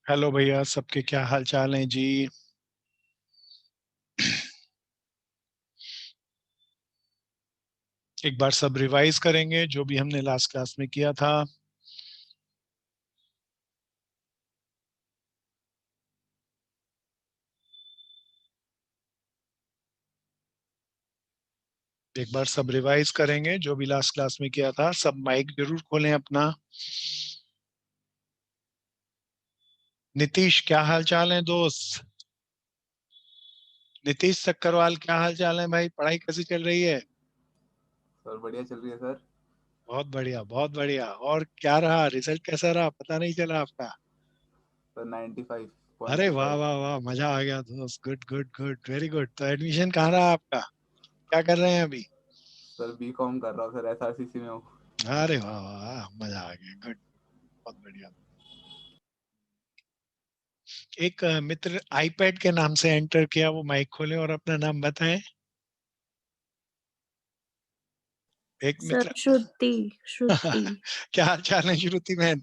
Hello भैया, सबके क्या हाल चाल है जी। एक बार सब रिवाइज करेंगे जो भी हमने लास्ट क्लास में किया था। एक बार सब रिवाइज करेंगे जो भी लास्ट क्लास में किया था। सब माइक जरूर खोलें अपना। नीतीश, क्या हाल चाल है दोस्त? नीतीश सक्करवाल, क्या हाल चाल है भाई? पढ़ाई कैसी चल रही है? सर बढ़िया चल रही है सर। बहुत बढ़िया, बहुत बढ़िया। और क्या रहा, रिजल्ट कैसा रहा? पता नहीं चला आपका। सर अरे वाह 95.25। वाह वाह, मजा आ गया दोस्त। Good good good, very good. तो एडमिशन कहाँ रहा आपका? क्या कर रहे हैं अभी? सर बी.कॉम कर रहा हूँ सर, एसआरसीसी में हूँ। अरे वाह वाह वाह, मजा आ गया। गुड, बहुत बढ़िया। एक मित्र आईपैड के नाम से एंटर किया, वो माइक खोले और अपना नाम बताएं। एक सर मित्र। श्रुति। श्रुति। क्या हाल चाल है श्रुति बहन?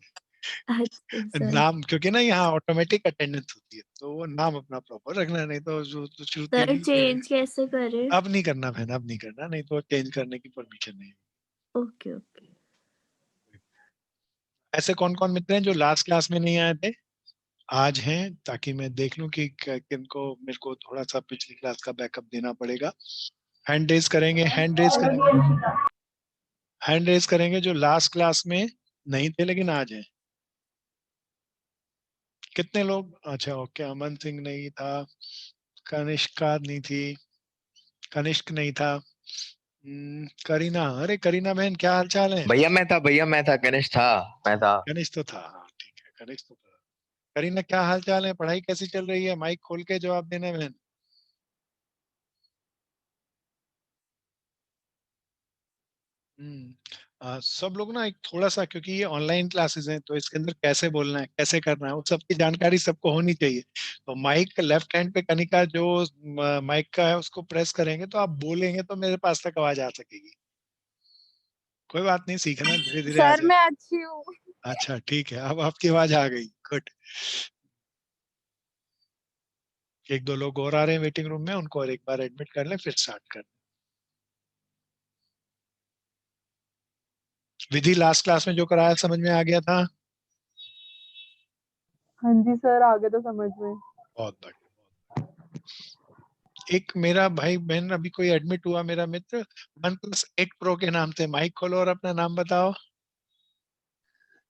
अच्छा सर। नाम, क्योंकि ना यहाँ ऑटोमेटिक अटेंडेंस होती है तो वो नाम अपना प्रॉपर रखना, नहीं तो जो तो श्रुति सर भी चेंज कैसे करे? अब नहीं करना बहन, अब नहीं करना, नहीं तो चेंज करने की परमिशन नहीं। Okay okay. ऐसे कौन कौन मित्र हैं जो लास्ट क्लास में नहीं आए थे, आज हैं, ताकि मैं देख लूं कि किनको मेरे को थोड़ा सा पिछली क्लास का बैकअप देना पड़ेगा। हैंड रेज करेंगे, हैंड रेज करेंगे, हैंड रेज करेंगे जो लास्ट क्लास में नहीं थे लेकिन आज हैं। कितने लोग? अच्छा ओके, अमन सिंह नहीं था, कनिष्का नहीं थी, कनिष्क नहीं था। करीना, अरे करीना बहन, क्या हाल चाल है? भैया मैं था गणेश था। मैं था। कनिष्क तो था, हाँ ठीक है, कनिष्क तो था। करीना, क्या हाल चाल है? पढ़ाई कैसी चल रही है? माइक खोल के जवाब देना बहन। सब लोग ना एक थोड़ा सा, क्योंकि ये ऑनलाइन क्लासेस हैं तो इसके अंदर कैसे बोलना है, कैसे करना है, वो सबकी जानकारी सबको होनी चाहिए। तो माइक लेफ्ट हैंड पे कनिका जो माइक का है उसको प्रेस करेंगे तो आप बोलेंगे तो मेरे पास तक आवाज आ सकेगी। कोई बात नहीं, सीखना धीरे धीरे आ सर जाए। मैं अच्छी हूँ। अच्छा ठीक है, अब आपकी आवाज आ गई। गुड। एक दो लोग और आ रहे हैं वेटिंग रूम में, उनको और एक बार एडमिट कर लें फिर स्टार्ट कर। विधि, लास्ट क्लास में जो कराया समझ में आ गया था? हाँ जी सर, आगे तो समझ में। बहुत बढ़िया। एक मेरा भाई बहन अभी कोई एडमिट हुआ, मेरा मित्र, OnePlus 8 Pro के नाम से। माइक खोलो और अपना नाम बताओ।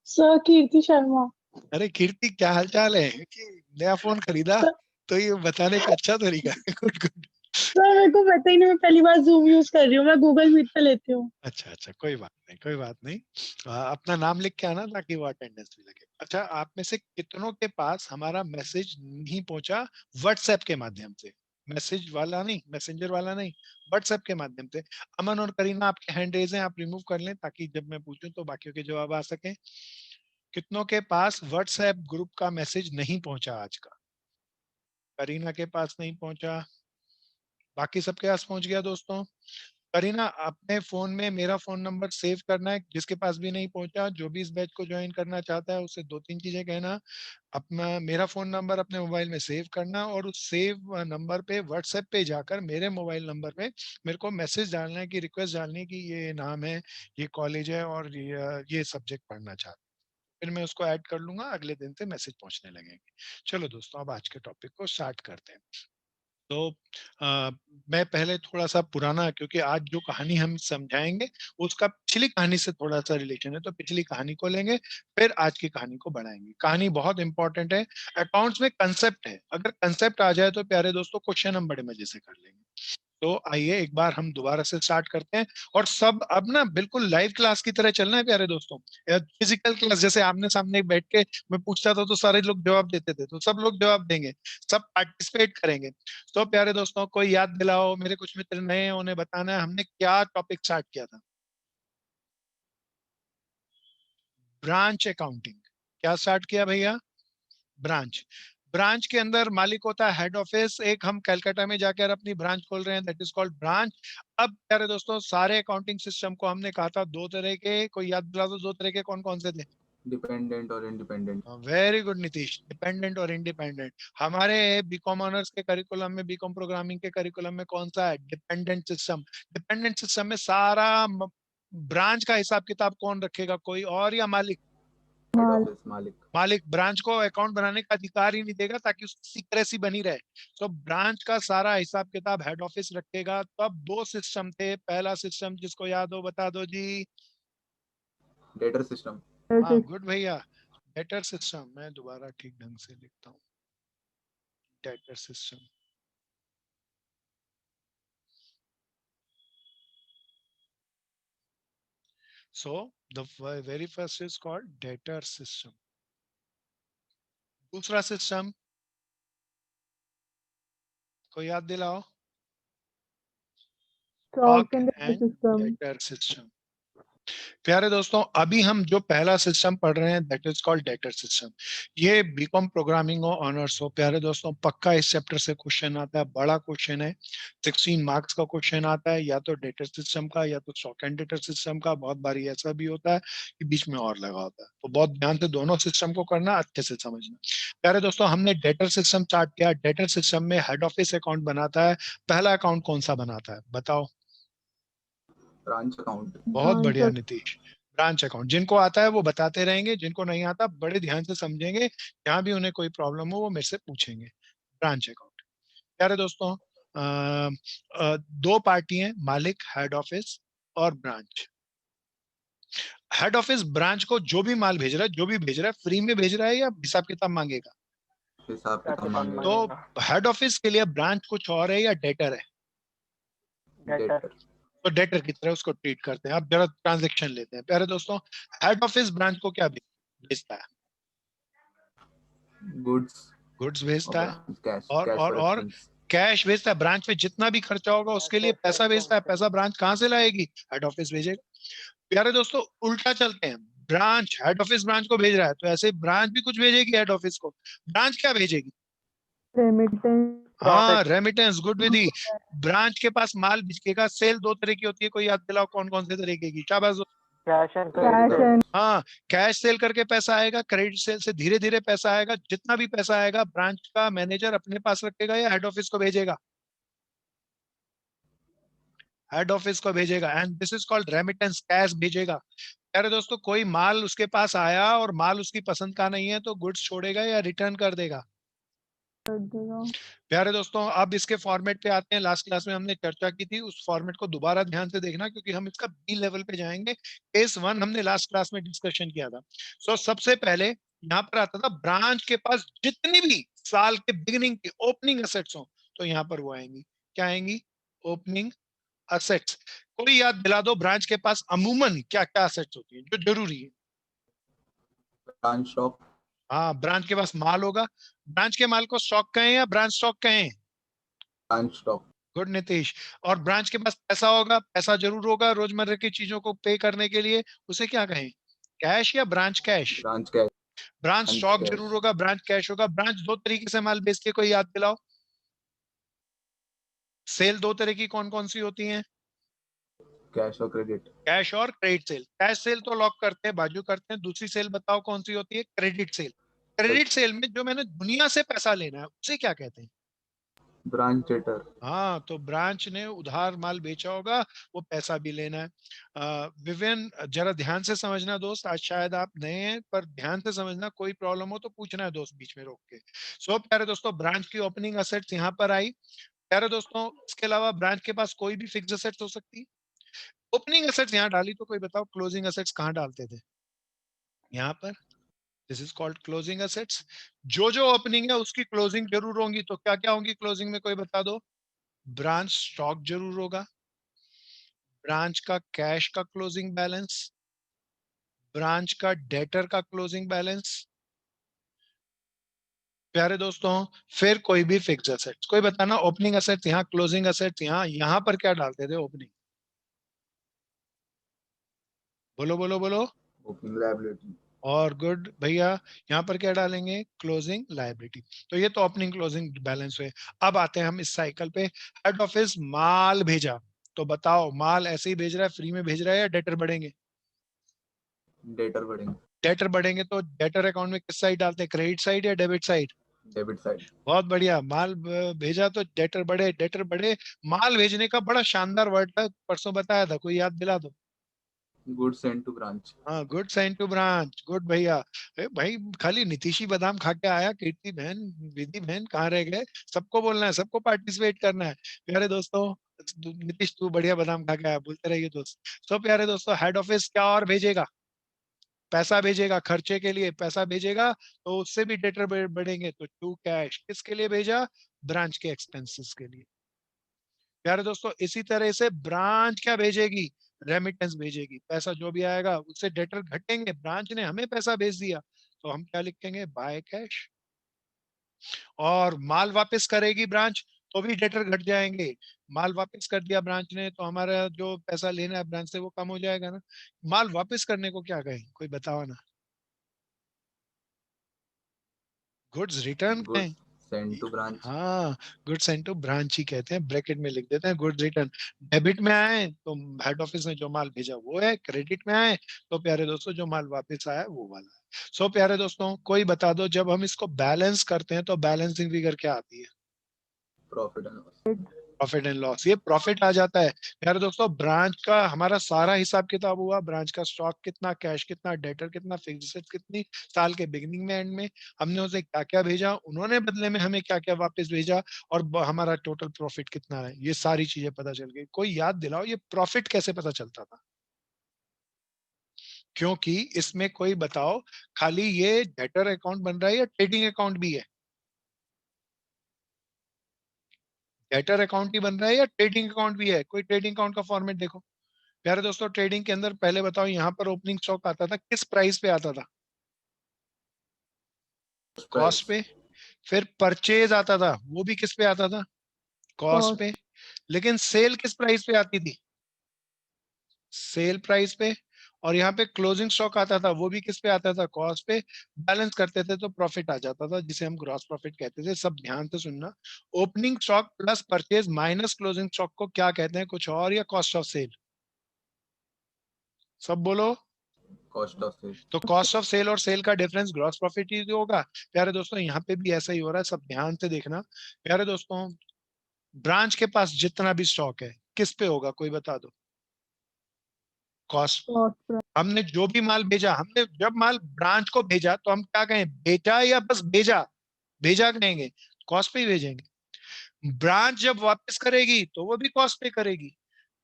सर कीर्ति शर्मा। अरे कीर्ति, क्या हाल चाल है? कि नया फोन खरीदा सर तो ये बताने का अच्छा तरीका है। Good good. सर मेरे को पता ही नहीं, मैं पहली बार जूम यूज कर रही हूँ, मैं गूगल मीट पे लेती हूँ। अच्छा अच्छा, कोई बात नहीं, कोई बात नहीं। अपना नाम लिख के आना ताकि वो अटेंडेंस भी लगे। अच्छा, आप में से कितनों के पास हमारा मैसेज नहीं पहुंचा व्हाट्सएप के माध्यम से? मैसेज वाला नहीं, मैसेंजर वाला नहीं, व्हाट्सएप के माध्यम से। अमन और करीना, आपके हैंड रेज हैं, आप रिमूव कर लें ताकि जब मैं पूछूं तो बाकियों के जवाब आ सके। कितनों के पास व्हाट्सएप ग्रुप का मैसेज नहीं पहुंचा आज का? करीना के पास नहीं पहुंचा, बाकी सबके पास पहुंच गया दोस्तों। करीना, अपने फोन में मेरा फोन नंबर सेव करना है, जिसके पास भी नहीं पहुंचा, जो भी इस बैच को ज्वाइन करना चाहता है उसे दो तीन चीजें कहना। अपना मेरा फोन नंबर अपने मोबाइल में सेव करना और उस सेव नंबर पे व्हाट्सएप पे जाकर मेरे मोबाइल नंबर पे मेरे को मैसेज डालना है, कि रिक्वेस्ट डालनी है कि ये नाम है, ये कॉलेज है और ये सब्जेक्ट पढ़ना चाहता हूं। फिर मैं उसको ऐड कर लूंगा, अगले दिन से मैसेज पहुंचने लगेंगे। चलो दोस्तों, अब आज के टॉपिक को स्टार्ट करते हैं। तो मैं पहले थोड़ा सा पुराना, क्योंकि आज जो कहानी हम समझाएंगे उसका पिछली कहानी से थोड़ा सा रिलेशन है, तो पिछली कहानी को लेंगे फिर आज की कहानी को बढ़ाएंगे। कहानी बहुत इंपॉर्टेंट है। अकाउंट्स में कंसेप्ट है, अगर कंसेप्ट आ जाए तो प्यारे दोस्तों क्वेश्चन हम बड़े मजे से कर लेंगे। तो आइए एक बार हम दोबारा से स्टार्ट करते हैं। और सब अब ना बिल्कुल लाइव क्लास की तरह चलना है प्यारे दोस्तों। फिजिकल क्लास जैसे आमने सामने बैठ के मैं पूछता था तो सारे लोग जवाब देते थे, तो सब लोग जवाब देंगे, सब पार्टिसिपेट करेंगे। तो प्यारे दोस्तों, कोई याद दिलाओ, मेरे कुछ मित्र नए हैं उन्हें बताना है हमने क्या टॉपिक स्टार्ट किया था। Branch accounting. क्या स्टार्ट किया भैया? ब्रांच। ब्रांच के अंदर मालिक होता है हेड ऑफिस। एक हम कलकत्ता में जाकर अपनी ब्रांच खोल रहे हैं, दैट इज कॉल्ड ब्रांच। अब प्यारे दोस्तों, सारे अकाउंटिंग सिस्टम को हमने कहा था दो तरह के, कोई याद दिला दो, दो तरह के कौन कौन से थे? डिपेंडेंट और independent. Very good Nitish, dependent और इंडिपेंडेंट। हमारे बीकॉम ऑनर्स के करिकुलम में, बीकॉम प्रोग्रामिंग के करिकुलम में कौन सा है? Dependent system. डिपेंडेंट सिस्टम में सारा ब्रांच का हिसाब किताब कौन रखेगा, कोई और या मालिक? हेड ऑफिस मालिक। मालिक ब्रांच को अकाउंट बनाने का अधिकार ही नहीं देगा ताकि उसकी सीक्रेसी बनी रहे। तो ब्रांच का सारा हिसाब किताब हेड ऑफिस रखेगा। तो अब दो सिस्टम थे, पहला सिस्टम जिसको याद हो बता दो जी। Debtor system. हाँ गुड भैया, डेटर सिस्टम। मैं दोबारा ठीक ढंग से लिखता हूँ, debtor system. So the very first is called data system. दूसरा सिस्टम को याद दिलाओ। Stock and and system. Data system. प्यारे दोस्तों, अभी हम जो पहला सिस्टम पढ़ रहे हैं that is called data system. ये बीकॉम प्रोग्रामिंग हो, ऑनर्स हो, प्यारे दोस्तों पक्का इस चैप्टर से क्वेश्चन आता है। बड़ा क्वेश्चन है, 16 मार्क्स का क्वेश्चन आता है, या तो डेटा सिस्टम का या तो स्टॉक एंड डेटा सिस्टम का। बहुत बारी ऐसा भी होता है कि बीच में और लगा होता है। तो बहुत ध्यान से दोनों सिस्टम को करना, अच्छे से समझना। प्यारे दोस्तों, हमने डेटा सिस्टम स्टार्ट किया। डेटा सिस्टम में हेड ऑफिस अकाउंट बनाता है। पहला अकाउंट कौन सा बनाता है बताओ? Branch account. बहुत बढ़िया नीतीश, ब्रांच अकाउंट। जिनको आता है वो बताते रहेंगे, जिनको नहीं आता बड़े ध्यान से समझेंगे। जहां भी उन्हें कोई प्रॉब्लम हो वो मेरे से पूछेंगे। Branch account. प्यारे दोस्तों, दो पार्टी हैं, मालिक हेड ऑफिस और ब्रांच। हेड ऑफिस ब्रांच को जो भी माल भेज रहा है, जो भी भेज रहा है, फ्री में भेज रहा है या हिसाब किताब मांगेगा? हिसाब किताब मांगेगा। तो हेड ऑफिस के लिए ब्रांच कुछ और है या डेटर है? डेटर। तो डेटर की तरह उसको ट्रीट करते हैं। अब जरा ट्रांजेक्शन लेते हैं। प्यारे दोस्तों, हेड ऑफिस ब्रांच को क्या भेजता है? गुड्स भेजता है कैश। और कैश भेजता है। ब्रांच में जितना भी खर्चा होगा उसके लिए पैसा भेजता है। पैसा ब्रांच कहाँ से लाएगी? हेड ऑफिस भेजेगा। प्यारे दोस्तों, उल्टा चलते हैं। ब्रांच हेड ऑफिस ब्रांच को भेज रहा है, तो ऐसे ब्रांच भी कुछ भेजेगी हेड ऑफिस को। ब्रांच क्या भेजेगी? रेमिटेंस। हाँ, रेमिटेंस। गुड विधि। ब्रांच के पास माल बिकेगा। सेल दो तरह की होती है, कोई याद दिलाओ कौन कौन से तरीके की? शाबाश। कैश एंड हाँ, कैश सेल करके पैसा आएगा, क्रेडिट सेल से धीरे धीरे पैसा आएगा। जितना भी पैसा आएगा ब्रांच का मैनेजर अपने पास रखेगा या हेड ऑफिस को भेजेगा? हेड ऑफिस को भेजेगा। And this is called remittance, cash भेजेगा। प्यारे दोस्तों, कोई माल उसके पास आया और माल उसकी पसंद का नहीं है तो गुड्स छोड़ेगा या रिटर्न कर देगा? प्यारे दोस्तों, अब इसके फॉर्मेट पे आते हैं। लास्ट क्लास में हमने चर्चा की थी, उस फॉर्मेट को दोबारा ध्यान से देखना क्योंकि हम इसका बी लेवल पे जाएंगे। केस 1 हमने लास्ट क्लास में डिस्कशन किया था। सो सबसे पहले यहाँ पर आता था ब्रांच के पास जितनी भी साल के बिगिनिंग की ओपनिंग एसेट्स हो तो यहाँ पर वो आएंगी। क्या आएंगी? Opening assets. कोई याद दिला दो, ब्रांच के पास अमूमन क्या क्या एसेट्स होती है जो जरूरी है? Branch stock. हाँ, ब्रांच के पास माल होगा। ब्रांच के माल को स्टॉक कहें या ब्रांच स्टॉक कहें? Branch stock. गुड नीतीश। और ब्रांच के पास पैसा होगा, पैसा जरूर होगा रोजमर्रा की चीजों को पे करने के लिए, उसे क्या कहें? कैश या branch cash? Branch cash. Branch stock जरूर होगा, ब्रांच कैश होगा। ब्रांच दो तरीके से माल बेचती है, कोई याद दिलाओ? सेल दो तरह की कौन कौन सी होती हैं? कैश और क्रेडिट। कैश और क्रेडिट सेल। कैश सेल तो लॉक करते हैं, बाजू करते हैं। दूसरी सेल बताओ कौन सी होती है? Credit sale. क्रेडिट सेल में जो मैंने दुनिया से पैसा लेना है उसे क्या कहते हैं? Branch debtor. हाँ, तो ब्रांच ने उधार माल बेचा होगा, वो पैसा भी लेना है। विवेन जरा ध्यान से समझना दोस्त, आज शायद आप नए हैं पर ध्यान से समझना, कोई प्रॉब्लम हो तो पूछना है दोस्त बीच में रोक के। सो प्यारे दोस्तों, ब्रांच की ओपनिंग असेट्स यहाँ पर आई। प्यारे दोस्तों, इसके अलावा ब्रांच के पास कोई भी फिक्स असेट्स हो सकती है। ओपनिंग असेट्स यहाँ डाली तो कोई बताओ क्लोजिंग असेट्स कहाँ डालते थे? यहाँ पर। This is called closing assets. जो ओपनिंग है उसकी क्लोजिंग जरूर होंगी, तो क्या क्या होंगी क्लोजिंग में कोई बता दो? ब्रांच स्टॉक जरूर होगा, ब्रांच का कैश का क्लोजिंग बैलेंस, ब्रांच का डेटर का क्लोजिंग बैलेंस। प्यारे दोस्तों, फिर कोई भी फिक्स असेट्स। कोई बताना ओपनिंग असेट्स यहाँ, क्लोजिंग असेट्स यहाँ, यहाँ पर क्या डालते थे ओपनिंग? बोलो बोलो बोलो। Opening liability. और गुड भैया, यहाँ पर क्या डालेंगे? Closing liability. तो ये तो ओपनिंग क्लोजिंग बैलेंस हुए। अब आते हैं हम इस साइकिल पे। हेड ऑफिस माल भेजा, तो बताओ माल ऐसे ही भेज रहा है, फ्री में भेज रहा है या डेटर बढ़ेंगे? डेटर बढ़ेंगे। डेटर बढ़ेंगे तो डेटर अकाउंट में किस साइड डालते हैं, क्रेडिट साइड या डेबिट साइड? Debit side. बहुत बढ़िया, माल भेजा तो डेटर बढ़े, डेटर बढ़े। माल भेजने का बड़ा शानदार वर्ड था, परसों बताया था, कोई याद दिला दो। Good send to branch. हाँ, good sign to branch, good भैया। भाई खाली नीतीशी बादाम खा के आया, कीर्ति बहन, विधि बहन कहाँ रह गए? सबको बोलना है, सबको पार्टिसिपेट करना है। प्यारे दोस्तों, नीतीश तू बढ़िया बादाम खा के आया, बोलते रहिए दोस्त। तो प्यारे दोस्तों, हेड ऑफिस क्या और भेजेगा? पैसा भेजेगा, खर्चे के लिए पैसा भेजेगा, तो उससे भी डेटर बढ़ेंगे। तो टू कैश किसके लिए भेजा? ब्रांच के एक्सपेंसेस के लिए। प्यारे दोस्तों, इसी तरह से ब्रांच क्या भेजेगी? रेमिटेंस भेजेगी। पैसा जो भी आएगा उससे डेटर घटेंगे, ब्रांच ने हमें पैसा भेज दिया, तो हम क्या लिखेंगे? By cash. और माल वापस करेगी ब्रांच, तो भी डेटर घट जाएंगे। माल वापस कर दिया ब्रांच ने, तो हमारा जो पैसा लेना है ब्रांच से वो कम हो जाएगा ना। माल वापस करने को क्या कहें, कोई बताओ ना? गुड्स रिटर्न गुड कहें? Send to branch. हाँ, गुड सेंड टू ब्रांच ही कहते हैं, ब्रैकेट में लिख देते हैं गुड रिटर्न। डेबिट में आए तो हेड ऑफिस ने जो माल भेजा वो है, क्रेडिट में आए तो प्यारे दोस्तों जो माल वापस आया वो वाला है। सो प्यारे दोस्तों, कोई बता दो, जब हम इसको बैलेंस करते हैं तो बैलेंसिंग फिगर क्या आती है? Profit and loss. Profit and loss, ये प्रॉफिट आ जाता है। प्यारे दोस्तों, ब्रांच का हमारा सारा हिसाब किताब हुआ, ब्रांच का स्टॉक कितना, कैश कितना, डेटर कितना, फिक्स्ड एसेट कितनी, साल के बिगिनिंग में, एंड में हमने उसे क्या क्या भेजा, उन्होंने बदले में हमें क्या क्या वापस भेजा, और हमारा टोटल प्रॉफिट कितना है, ये सारी चीजें पता चल गई। कोई याद दिलाओ, ये प्रॉफिट कैसे पता चलता था? क्योंकि इसमें कोई बताओ, खाली ये डेटर अकाउंट बन रहा है या ट्रेडिंग अकाउंट भी है? डेटर अकाउंट ही बन रहा है या ट्रेडिंग अकाउंट भी है? कोई ट्रेडिंग अकाउंट का फॉर्मेट देखो। प्यारे दोस्तों, ट्रेडिंग के अंदर पहले बताओ, यहाँ पर ओपनिंग स्टॉक आता था, किस प्राइस पे आता था? कॉस्ट पे। फिर परचेज आता था, वो भी किस पे आता था? कॉस्ट पे। लेकिन सेल किस प्राइस पे आती थी? सेल प्राइस पे। और यहाँ पे क्लोजिंग स्टॉक आता था, वो भी किस पे आता था? कॉस्ट पे। बैलेंस करते थे तो प्रॉफिट आ जाता था, जिसे हम ग्रॉस प्रॉफिट कहते थे। सब ध्यान से सुनना, opening stock plus purchase minus closing stock को क्या कहते हैं? कुछ और या कॉस्ट ऑफ सेल? सब बोलो। Cost of sale. तो कॉस्ट ऑफ सेल और सेल का डिफरेंस ग्रॉस प्रॉफिट ही तो होगा। प्यारे दोस्तों, यहाँ पे भी ऐसा ही हो रहा है, सब ध्यान से देखना। प्यारे दोस्तों, ब्रांच के पास जितना भी स्टॉक है किस पे होगा, कोई बता दो? कॉस्ट। हमने जो भी माल भेजा, हमने जब माल ब्रांच को भेजा तो हम क्या कहें? बेचा या बस भेजा? भेजा कहेंगे, कॉस्ट पे ही भेजेंगे। ब्रांच जब वापस करेगी तो वो भी कॉस्ट पे करेगी।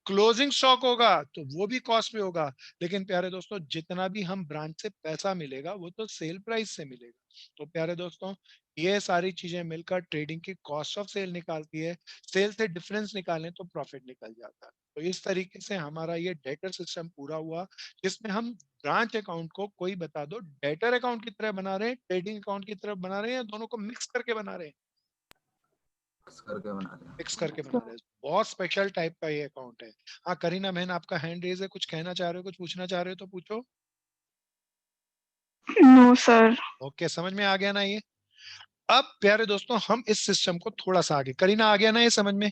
क्लोजिंग स्टॉक होगा तो वो भी कॉस्ट पे होगा। लेकिन प्यारे दोस्तों, जितना भी हम ब्रांच से पैसा मिलेगा वो तो सेल प्राइस से मिलेगा। तो प्यारे दोस्तों, ये सारी चीजें मिलकर ट्रेडिंग की कॉस्ट ऑफ सेल निकालती है। सेल से डिफरेंस निकालें तो प्रॉफिट निकल जाता है। तो इस तरीके से हमारा ये डेटर सिस्टम पूरा हुआ, जिसमें हम ब्रांच अकाउंट को, कोई बता दो, डेटर अकाउंट की तरह बना रहे हैं, ट्रेडिंग अकाउंट की तरफ बना रहे हैं, या दोनों को मिक्स करके बना रहे हैं? करके बना रहे हैं। फिक्स करके बना रहे हैं। बहुत स्पेशल टाइप का ये अकाउंट है। हाँ करीना बहन, आपका हैंड रेज है, कुछ कहना चाह रहे हो, कुछ पूछना चाह रहे हो तो पूछो। No sir. ओके, समझ में आ गया ना ये? अब प्यारे दोस्तों, हम इस सिस्टम को थोड़ा सा आगे, करीना आ गया ना ये समझ में?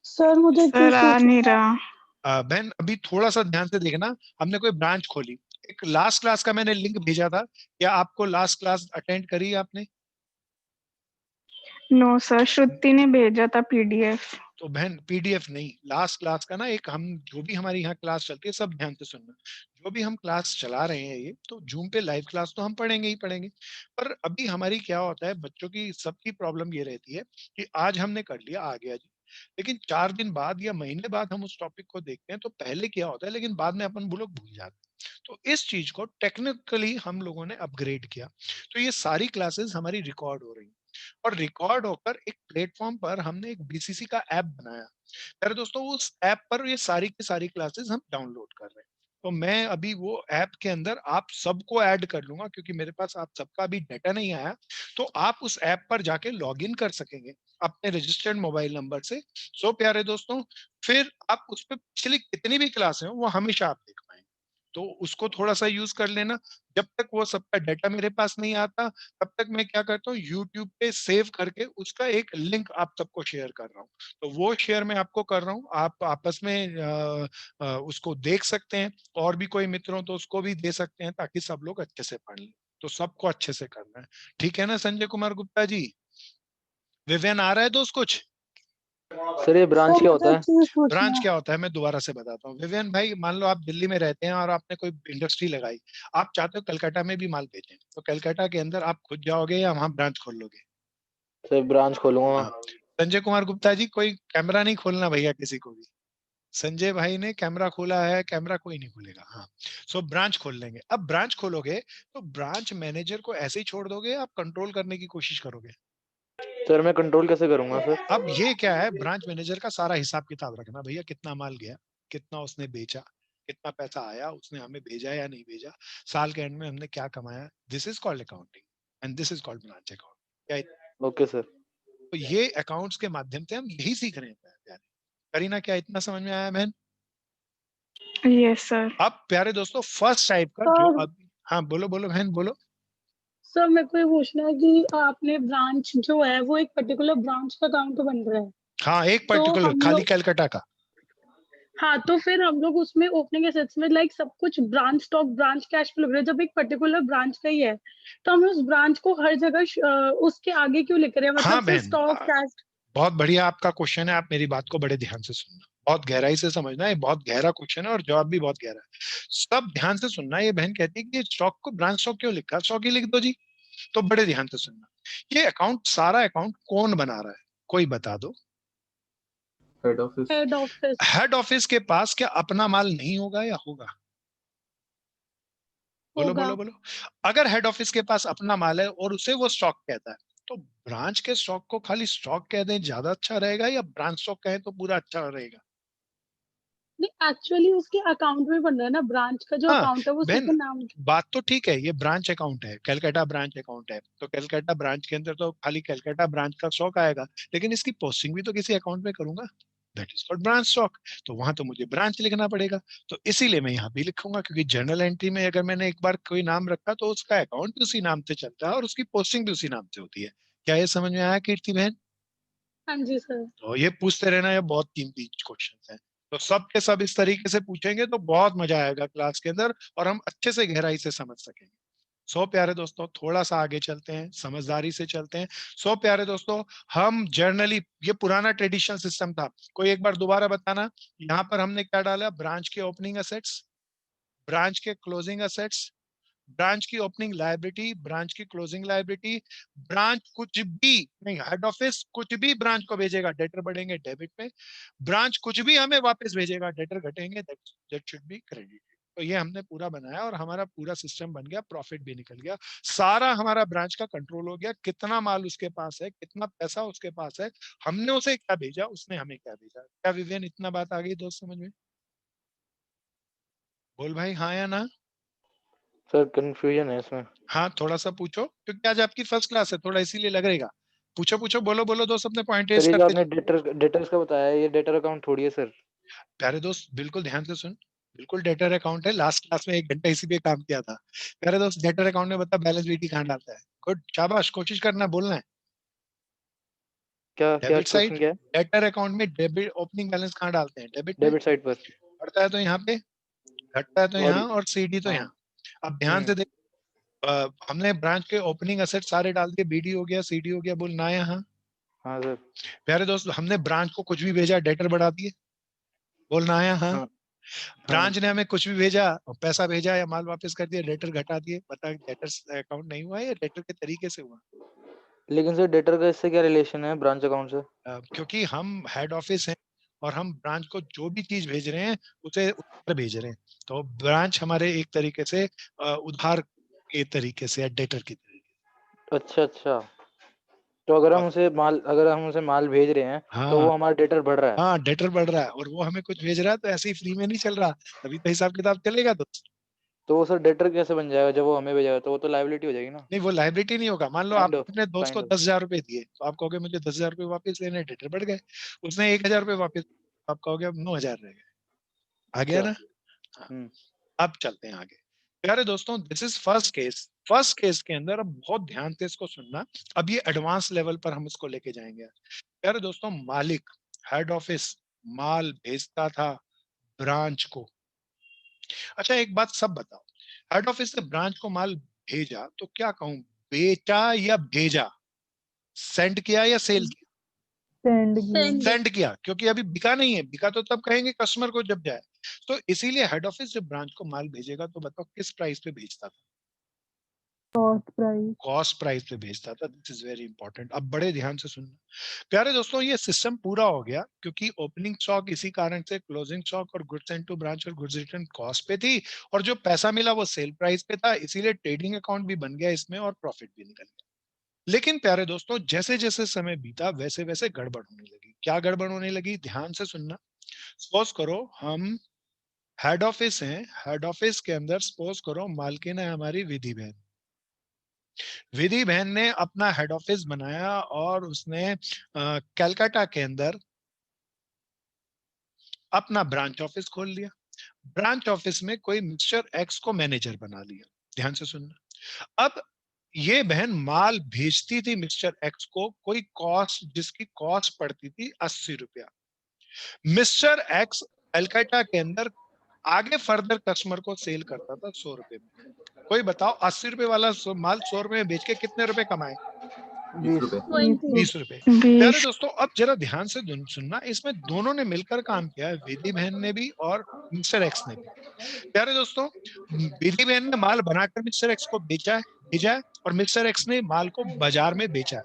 सर मुझे एक चीज सर आ नहीं पूछना है। रहा। बहन अभी थोड़ा सा ध्यान से देखना, हमने कोई ब्रांच खोली, एक लास्ट क्लास का मैंने लिंक भेजा था, क्या आपको लास्ट क्लास अटेंड करी आपने? नो सर, श्रुति ने भेजा था पीडीएफ। तो बहन पीडीएफ नहीं, लास्ट क्लास का ना, एक हम जो भी हमारी यहाँ क्लास चलती है, सब ध्यान से सुनना। जो भी हम क्लास चला रहे हैं, ये तो जूम पे लाइव क्लास तो हम पढ़ेंगे ही पढ़ेंगे। पर अभी हमारी क्या होता है, बच्चों की सबकी प्रॉब्लम ये रहती है कि आज हमने कर लिया, आ गया जी, लेकिन 4 दिन बाद या महीने बाद हम उस टॉपिक को देखते हैं तो पहले क्या होता है, लेकिन बाद में अपन वो लोग भूल जाते हैं। तो इस चीज को टेक्निकली हम लोगों ने अपग्रेड किया। तो ये सारी क्लासेस हमारी रिकॉर्ड हो रही हैं, और रिकॉर्ड होकर एक प्लेटफॉर्म पर हमने एक बीसीसी का ऐप बनाया। यार दोस्तों, उस ऐप पर ये सारी की सारी क्लासेस हम डाउनलोड कर रहे हैं। तो मैं अभी वो ऐप के अंदर आप सबको ऐड कर लूंगा, क्योंकि मेरे पास आप सबका अभी डाटा नहीं आया। तो आप उस ऐप पर जाके लॉग इन कर सकेंगे अपने रजिस्टर्ड मोबाइल नंबर से। सो प्यारे दोस्तों, फिर आप उस पर पिछली कितनी भी क्लासें हो वो हमेशा आप देख पाएंगे। तो उसको थोड़ा सा यूज कर लेना। जब तक वो सबका डाटा मेरे पास नहीं आता तब तक मैं क्या करता हूँ, यूट्यूब पे सेव करके उसका एक लिंक आप सबको शेयर कर रहा हूँ। तो वो शेयर मैं आपको कर रहा हूँ, आप आपस में उसको देख सकते हैं, और भी कोई मित्र हो तो उसको भी दे सकते हैं, ताकि सब लोग अच्छे से पढ़ लें। तो सबको अच्छे से करना है, ठीक है ना संजय कुमार गुप्ता जी? विवेन आ रहा है दोस्त कुछ? सर ये ब्रांच सर क्या मुझे होता एक है? चीज पूछना ब्रांच है। क्या होता है मैं दोबारा से बताता हूँ। विवेन भाई, मान लो आप दिल्ली में रहते हैं और आपने कोई इंडस्ट्री लगाई, आप चाहते हो कलकत्ता में भी माल भेजें, तो कलकत्ता के अंदर आप खुद जाओगे या वहां ब्रांच खोल लोगे? सर ब्रांच खोलूंगा मैं। हाँ। संजय कुमार गुप्ता जी, कोई कैमरा नहीं खोलना भैया किसी को भी। संजय भाई ने कैमरा खोला है, कैमरा कोई नहीं खोलेगा। हाँ, सो ब्रांच खोल लेंगे। अब ब्रांच खोलोगे तो ब्रांच मैनेजर को ऐसे ही छोड़ दोगे, आप कंट्रोल करने की कोशिश करोगे? सर मैं कंट्रोल कैसे करूंगा सर? अब ये क्या है, ब्रांच मैनेजर का सारा हिसाब किताब रखना, भैया कितना माल गया, कितना उसने बेचा, कितना पैसा आया, उसने हमें भेजा या नहीं भेजा, साल के एंड में हमने क्या कमाया। This is called accounting and this is called branch account. क्या? Okay sir. तो ये अकाउंट्स के माध्यम से हम यही सीख रहे हैं प्यारे। करीना, क्या इतना समझ में आया बहन? Yes sir. अब प्यारे दोस्तों, फर्स्ट टाइप का जो सर अब, हाँ बोलो बोलो बहन बोलो। सर मेरे को ये पूछना है कि आपने ब्रांच जो है वो एक पर्टिकुलर ब्रांच का अकाउंट बन रहा है, हाँ, एक तो पर्टिकुलर हम खाली लोग, कलकत्ता का। हाँ तो फिर हम लोग उसमें ओपनिंग एसेट्स में लाइक सब कुछ branch stock branch cash flow जब एक पर्टिकुलर ब्रांच का ही है, तो हम उस ब्रांच को हर जगह उसके आगे क्यों लिख रहे हैं, मतलब हाँ सिर्फ बहन, स्टॉक कैश? बहुत बढ़िया आपका क्वेश्चन है। आप मेरी बात को बड़े ध्यान से सुनना, बहुत गहराई से समझना। ये बहुत गहरा क्वेश्चन है और जवाब भी बहुत गहरा है। सब ध्यान से सुनना। ये बहन कहती है कि स्टॉक को ब्रांच स्टॉक क्यों लिखा, स्टॉक ही लिख दो जी। तो बड़े ध्यान से सुनना, ये अकाउंट, सारा अकाउंट कौन बना रहा है, कोई बता दो? Head office. Head office. Head office के पास क्या अपना माल नहीं होगा या होगा? बोलो होगा। बोलो बोलो। अगर हेड ऑफिस के पास अपना माल है और उसे वो स्टॉक कहता है, तो ब्रांच के स्टॉक को खाली स्टॉक कह दें ज्यादा अच्छा रहेगा, या ब्रांच स्टॉक कहें तो पूरा अच्छा रहेगा? नहीं, एक्चुअली उसके अकाउंट में बन रहा है ना, ब्रांच का जो हाँ अकाउंट है वो सिर्फ बहन, नाम। बात तो ठीक है, ये ब्रांच अकाउंट है, कलकत्ता ब्रांच अकाउंट है, तो कलकत्ता ब्रांच के अंदर तो खाली कलकत्ता ब्रांच का स्टॉक आएगा, लेकिन इसकी पोस्टिंग भी तो किसी अकाउंट में करूंगा, that is called branch stock. तो वहां तो मुझे ब्रांच लिखना पड़ेगा। तो इसीलिए मैं यहाँ भी लिखूंगा, क्योंकि जर्नल एंट्री में अगर मैंने एक बार कोई नाम रखा तो उसका अकाउंट भी उसी नाम से चलता है और उसकी पोस्टिंग भी उसी नाम से होती है। क्या ये समझ में आया कीर्ति बहन? हाँ जी सर। तो ये पूछते रहना, ये बहुत कीमती क्वेश्चन है। तो सब के सब इस तरीके से पूछेंगे तो बहुत मजा आएगा क्लास के अंदर, और हम अच्छे से गहराई से समझ सकेंगे। सो प्यारे दोस्तों, थोड़ा सा आगे चलते हैं, समझदारी से चलते हैं। सो प्यारे दोस्तों, हम जर्नली, ये पुराना ट्रेडिशनल सिस्टम था, कोई एक बार दोबारा बताना। यहाँ पर हमने क्या डाला? ब्रांच के ओपनिंग असेट्स, ब्रांच के क्लोजिंग असेट्स, ब्रांच की ओपनिंग लायबिलिटी, ब्रांच की क्लोजिंग लायबिलिटी, ब्रांच कुछ भी नहीं, हेड ऑफिस कुछ भी ब्रांच को भेजेगा, डेटर बढ़ेंगे डेबिट में, ब्रांच कुछ भी हमें वापस भेजेगा, डेटर घटेंगे, दैट शुड बी क्रेडिट। तो ये हमने पूरा बनाया और हमारा पूरा सिस्टम बन गया, प्रॉफिट भी निकल गया, सारा हमारा ब्रांच का कंट्रोल हो गया, कितना माल उसके पास है, कितना पैसा उसके पास है, हमने उसे क्या भेजा, उसने हमें क्या भेजा। क्या विवेन, इतना बात आ गई दोस्त समझ में? बोल भाई हाँ या ना? सर कंफ्यूजन है इसमें। हाँ, थोड़ा सा पूछो, क्योंकि आज आपकी फर्स्ट क्लास है, थोड़ा इसीलिए लग रहेगा। पूछो पूछो, बोलो बोलो दोस्त, अपने पॉइंट रेज सर ये जो करते आपने जाओ। डेटर्स का बताया ये डेटर अकाउंट थोड़ी है सर। प्यारे दोस्त बिल्कुल ध्यान से सुन, बिल्कुल डेटर अकाउंट है, लास्ट क्लास में 1 घंटा इसी पे काम किया था। प्यारे दोस्त, डेटर अकाउंट में बता बैलेंस शीट कहाँ डालता है? गुड, शाबाश, कोशिश करना, बोलना है। क्या क्या डेबिट क्वेश्चन साइड, क्या है? डेटर अकाउंट में डेबिट ओपनिंग बैलेंस कहाँ डालते हैं? डेबिट में। डेबिट साइड पर। बढ़ता है तो यहाँ पे, घटता है तो और यहाँ, और सीडी तो हाँ। यहाँ। अब ध्यान से देख, हमने ब्रांच के ओपनिंग असेट सारे डाल दिए, बीडी हो गया, सीडी हो गया, बोल ना यहाँ। हाँ सर। प्यारे दोस्त, हमने ब्रांच को कुछ भी भेजा, डेटर बढ़ा दिए, बोलना है हाँ। हाँ हाँ। ब्रांच ने हमें कुछ भी भेजा और पैसा भेजा या माल वापस कर दिया, डेटर घटा दिए, बता डेटर अकाउंट नहीं हुआ, या डेटर के तरीके से हुआ? लेकिन सर डेटर का इससे क्या रिलेशन है ब्रांच अकाउंट से? क्योंकि हम हेड ऑफिस हैं और हम ब्रांच को जो भी चीज भेज रहे हैं उसे उधार भेज रहे हैं, तो ब्रांच हमारे एक तरीके से उधार के तरीके से या डेटर की तरीके अच्छा अच्छा। तो अगर से। हम उसे माल भेज रहे हैं तो हाँ वो हमारा डेटर बढ़ रहा है। हाँ, डेटर बढ़ रहा है और वो हमें कुछ भेज रहा है, तो ऐसे ही फ्री में नहीं चल रहा, तभी तो हिसाब किताब चलेगा। तो तो वो सर डेटर कैसे बन जाएगा जब वो हमें भेजेगा? तो वो तो लायबिलिटी हो जाएगी ना। नहीं, वो लाइबिलिटी नहीं होगा। मान लो आप काइंड ऑफ। अपने दोस्त को काइंड ऑफ। 10,000 रुपए दिए, तो आप कहोगे मुझे 10,000 रुपए वापस लेने, डेटर बढ़ गए। उसने 1,000 रुपए वापस, आप कहोगे अब 9,000 रह गए। आ गया अच्छा। ना? हाँ। हम्म। अब चलते हैं आगे। प्यारे दोस्तों, this is first case. First case के अंदर अब बहुत ध्यान से इसको सुनना, अब ये एडवांस लेवल पर हम इसको लेके जाएंगे। प्यारे दोस्तों, मालिक हेड ऑफिस माल भेजता था ब्रांच को। अच्छा एक बात सब बताओ, हेड ऑफिस से ब्रांच को माल भेजा तो क्या कहूं, बेचा या भेजा? सेंड किया या सेल किया? सेंड किया, क्योंकि अभी बिका नहीं है। बिका तो तब कहेंगे कस्टमर को जब जाए। तो इसीलिए हेड ऑफिस जब ब्रांच को माल भेजेगा तो बताओ किस प्राइस पे भेजता था? कॉस्ट प्राइस पे भेजता था। This is very important. अब बड़े ध्यान से सुनना प्यारे दोस्तों, ये सिस्टम पूरा हो गया क्योंकि ओपनिंग स्टॉक इसी कारण से क्लोजिंग स्टॉक और गुड्स सेंट टू ब्रांच और गुड्स रिटर्न कॉस्ट पे थी, और जो पैसा मिला वो सेल प्राइस पे था, इसीलिए ट्रेडिंग अकाउंट भी बन गया इसमें और प्रॉफिट भी निकल गया। लेकिन प्यारे दोस्तों, जैसे जैसे समय बीता वैसे वैसे गड़बड़ होने लगी। क्या गड़बड़ होने लगी, ध्यान से सुनना। सपोज करो हम हेड ऑफिस हैं, हेड ऑफिस के अंदर सपोज करो मालकिन है हमारी विधि बहन। विधि बहन ने अपना हेड ऑफिस बनाया और उसने कलकत्ता के अंदर अपना ब्रांच ऑफिस खोल लिया। ब्रांच ऑफिस में कोई मिस्टर एक्स को मैनेजर बना लिया। ध्यान से सुनना। अब ये बहन माल भेजती थी मिस्टर एक्स को, कोई कॉस्ट जिसकी कॉस्ट पड़ती थी 80 रुपया। मिस्टर एक्स कलकत्ता के अंदर आगे फर्दर कस्टमर को सेल करता था 100 रुपए में। कोई बताओ 80 रुपए वाला माल 100 रुपए में बेच के कितने रुपए कमाए? 20 रुपए। 20 रुपए। प्यारे 20 दोस्तों, अब जरा ध्यान से सुनना, इसमें दोनों ने मिलकर काम किया है, विधि बहन ने भी और मिस्टर एक्स ने भी। प्यारे दोस्तों, विधि बहन ने माल बनाकर मिस्टर एक्स को भेजा है और मिस्टर एक्स ने माल को बाजार में बेचा है।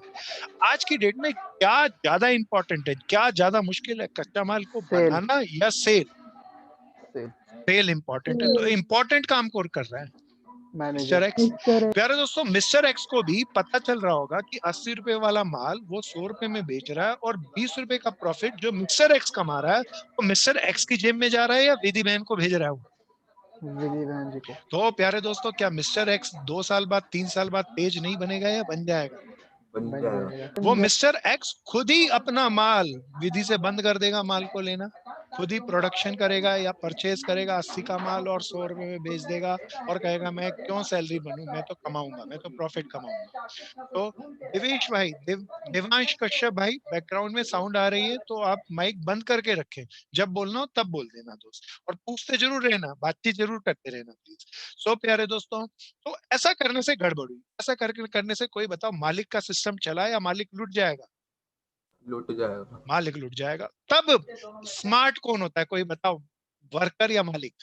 आज की डेट में क्या ज्यादा इंपॉर्टेंट है, क्या ज्यादा मुश्किल है, कच्चा माल को सेल। बनाना या सेल? सेल। सेल इंपॉर्टेंट है। तो इंपॉर्टेंट काम कौन कर रहा है? Mister manager. एक्स। प्यारे दोस्तों, मिस्टर एक्स को भी पता चल रहा होगा कि 80 रुपए वाला माल वो 100 रुपए में बेच रहा है और 20 रुपए का प्रॉफिट जो मिस्टर एक्स कमा रहा है वो मिस्टर एक्स की जेब में जा रहा है या विधि बहन को भेज रहा है वो? विधि बहन जी को। तो प्यारे दोस्तों, क्या मिस्टर एक्स 2 साल बाद 3 साल बाद तेज नहीं बनेगा या बन जाएगा? बन बन जाएगा। जाएगा। वो मिस्टर एक्स खुद ही अपना माल विधि से बंद कर देगा, माल को लेना खुद ही प्रोडक्शन करेगा या परचेज करेगा 80 का माल और 100 रुपए में बेच देगा और कहेगा मैं क्यों सैलरी बनूं, मैं तो कमाऊंगा, मैं तो प्रॉफिट कमाऊंगा। तो देवेश भाई, देवांश कश्यप भाई, बैकग्राउंड में साउंड आ रही है तो आप माइक बंद करके रखें, जब बोलना हो तब बोल देना दोस्त, और पूछते जरूर रहना, बातचीत जरूर करते रहना प्लीज। सो प्यारे दोस्तों, तो ऐसा करने से गड़बड़ हुई। ऐसा करने से कोई बताओ मालिक का सिस्टम चला या मालिक लूट जाएगा? लूट जाएगा। मालिक लूट जाएगा। तब स्मार्ट कौन होता है, कोई बताओ, वर्कर या मालिक?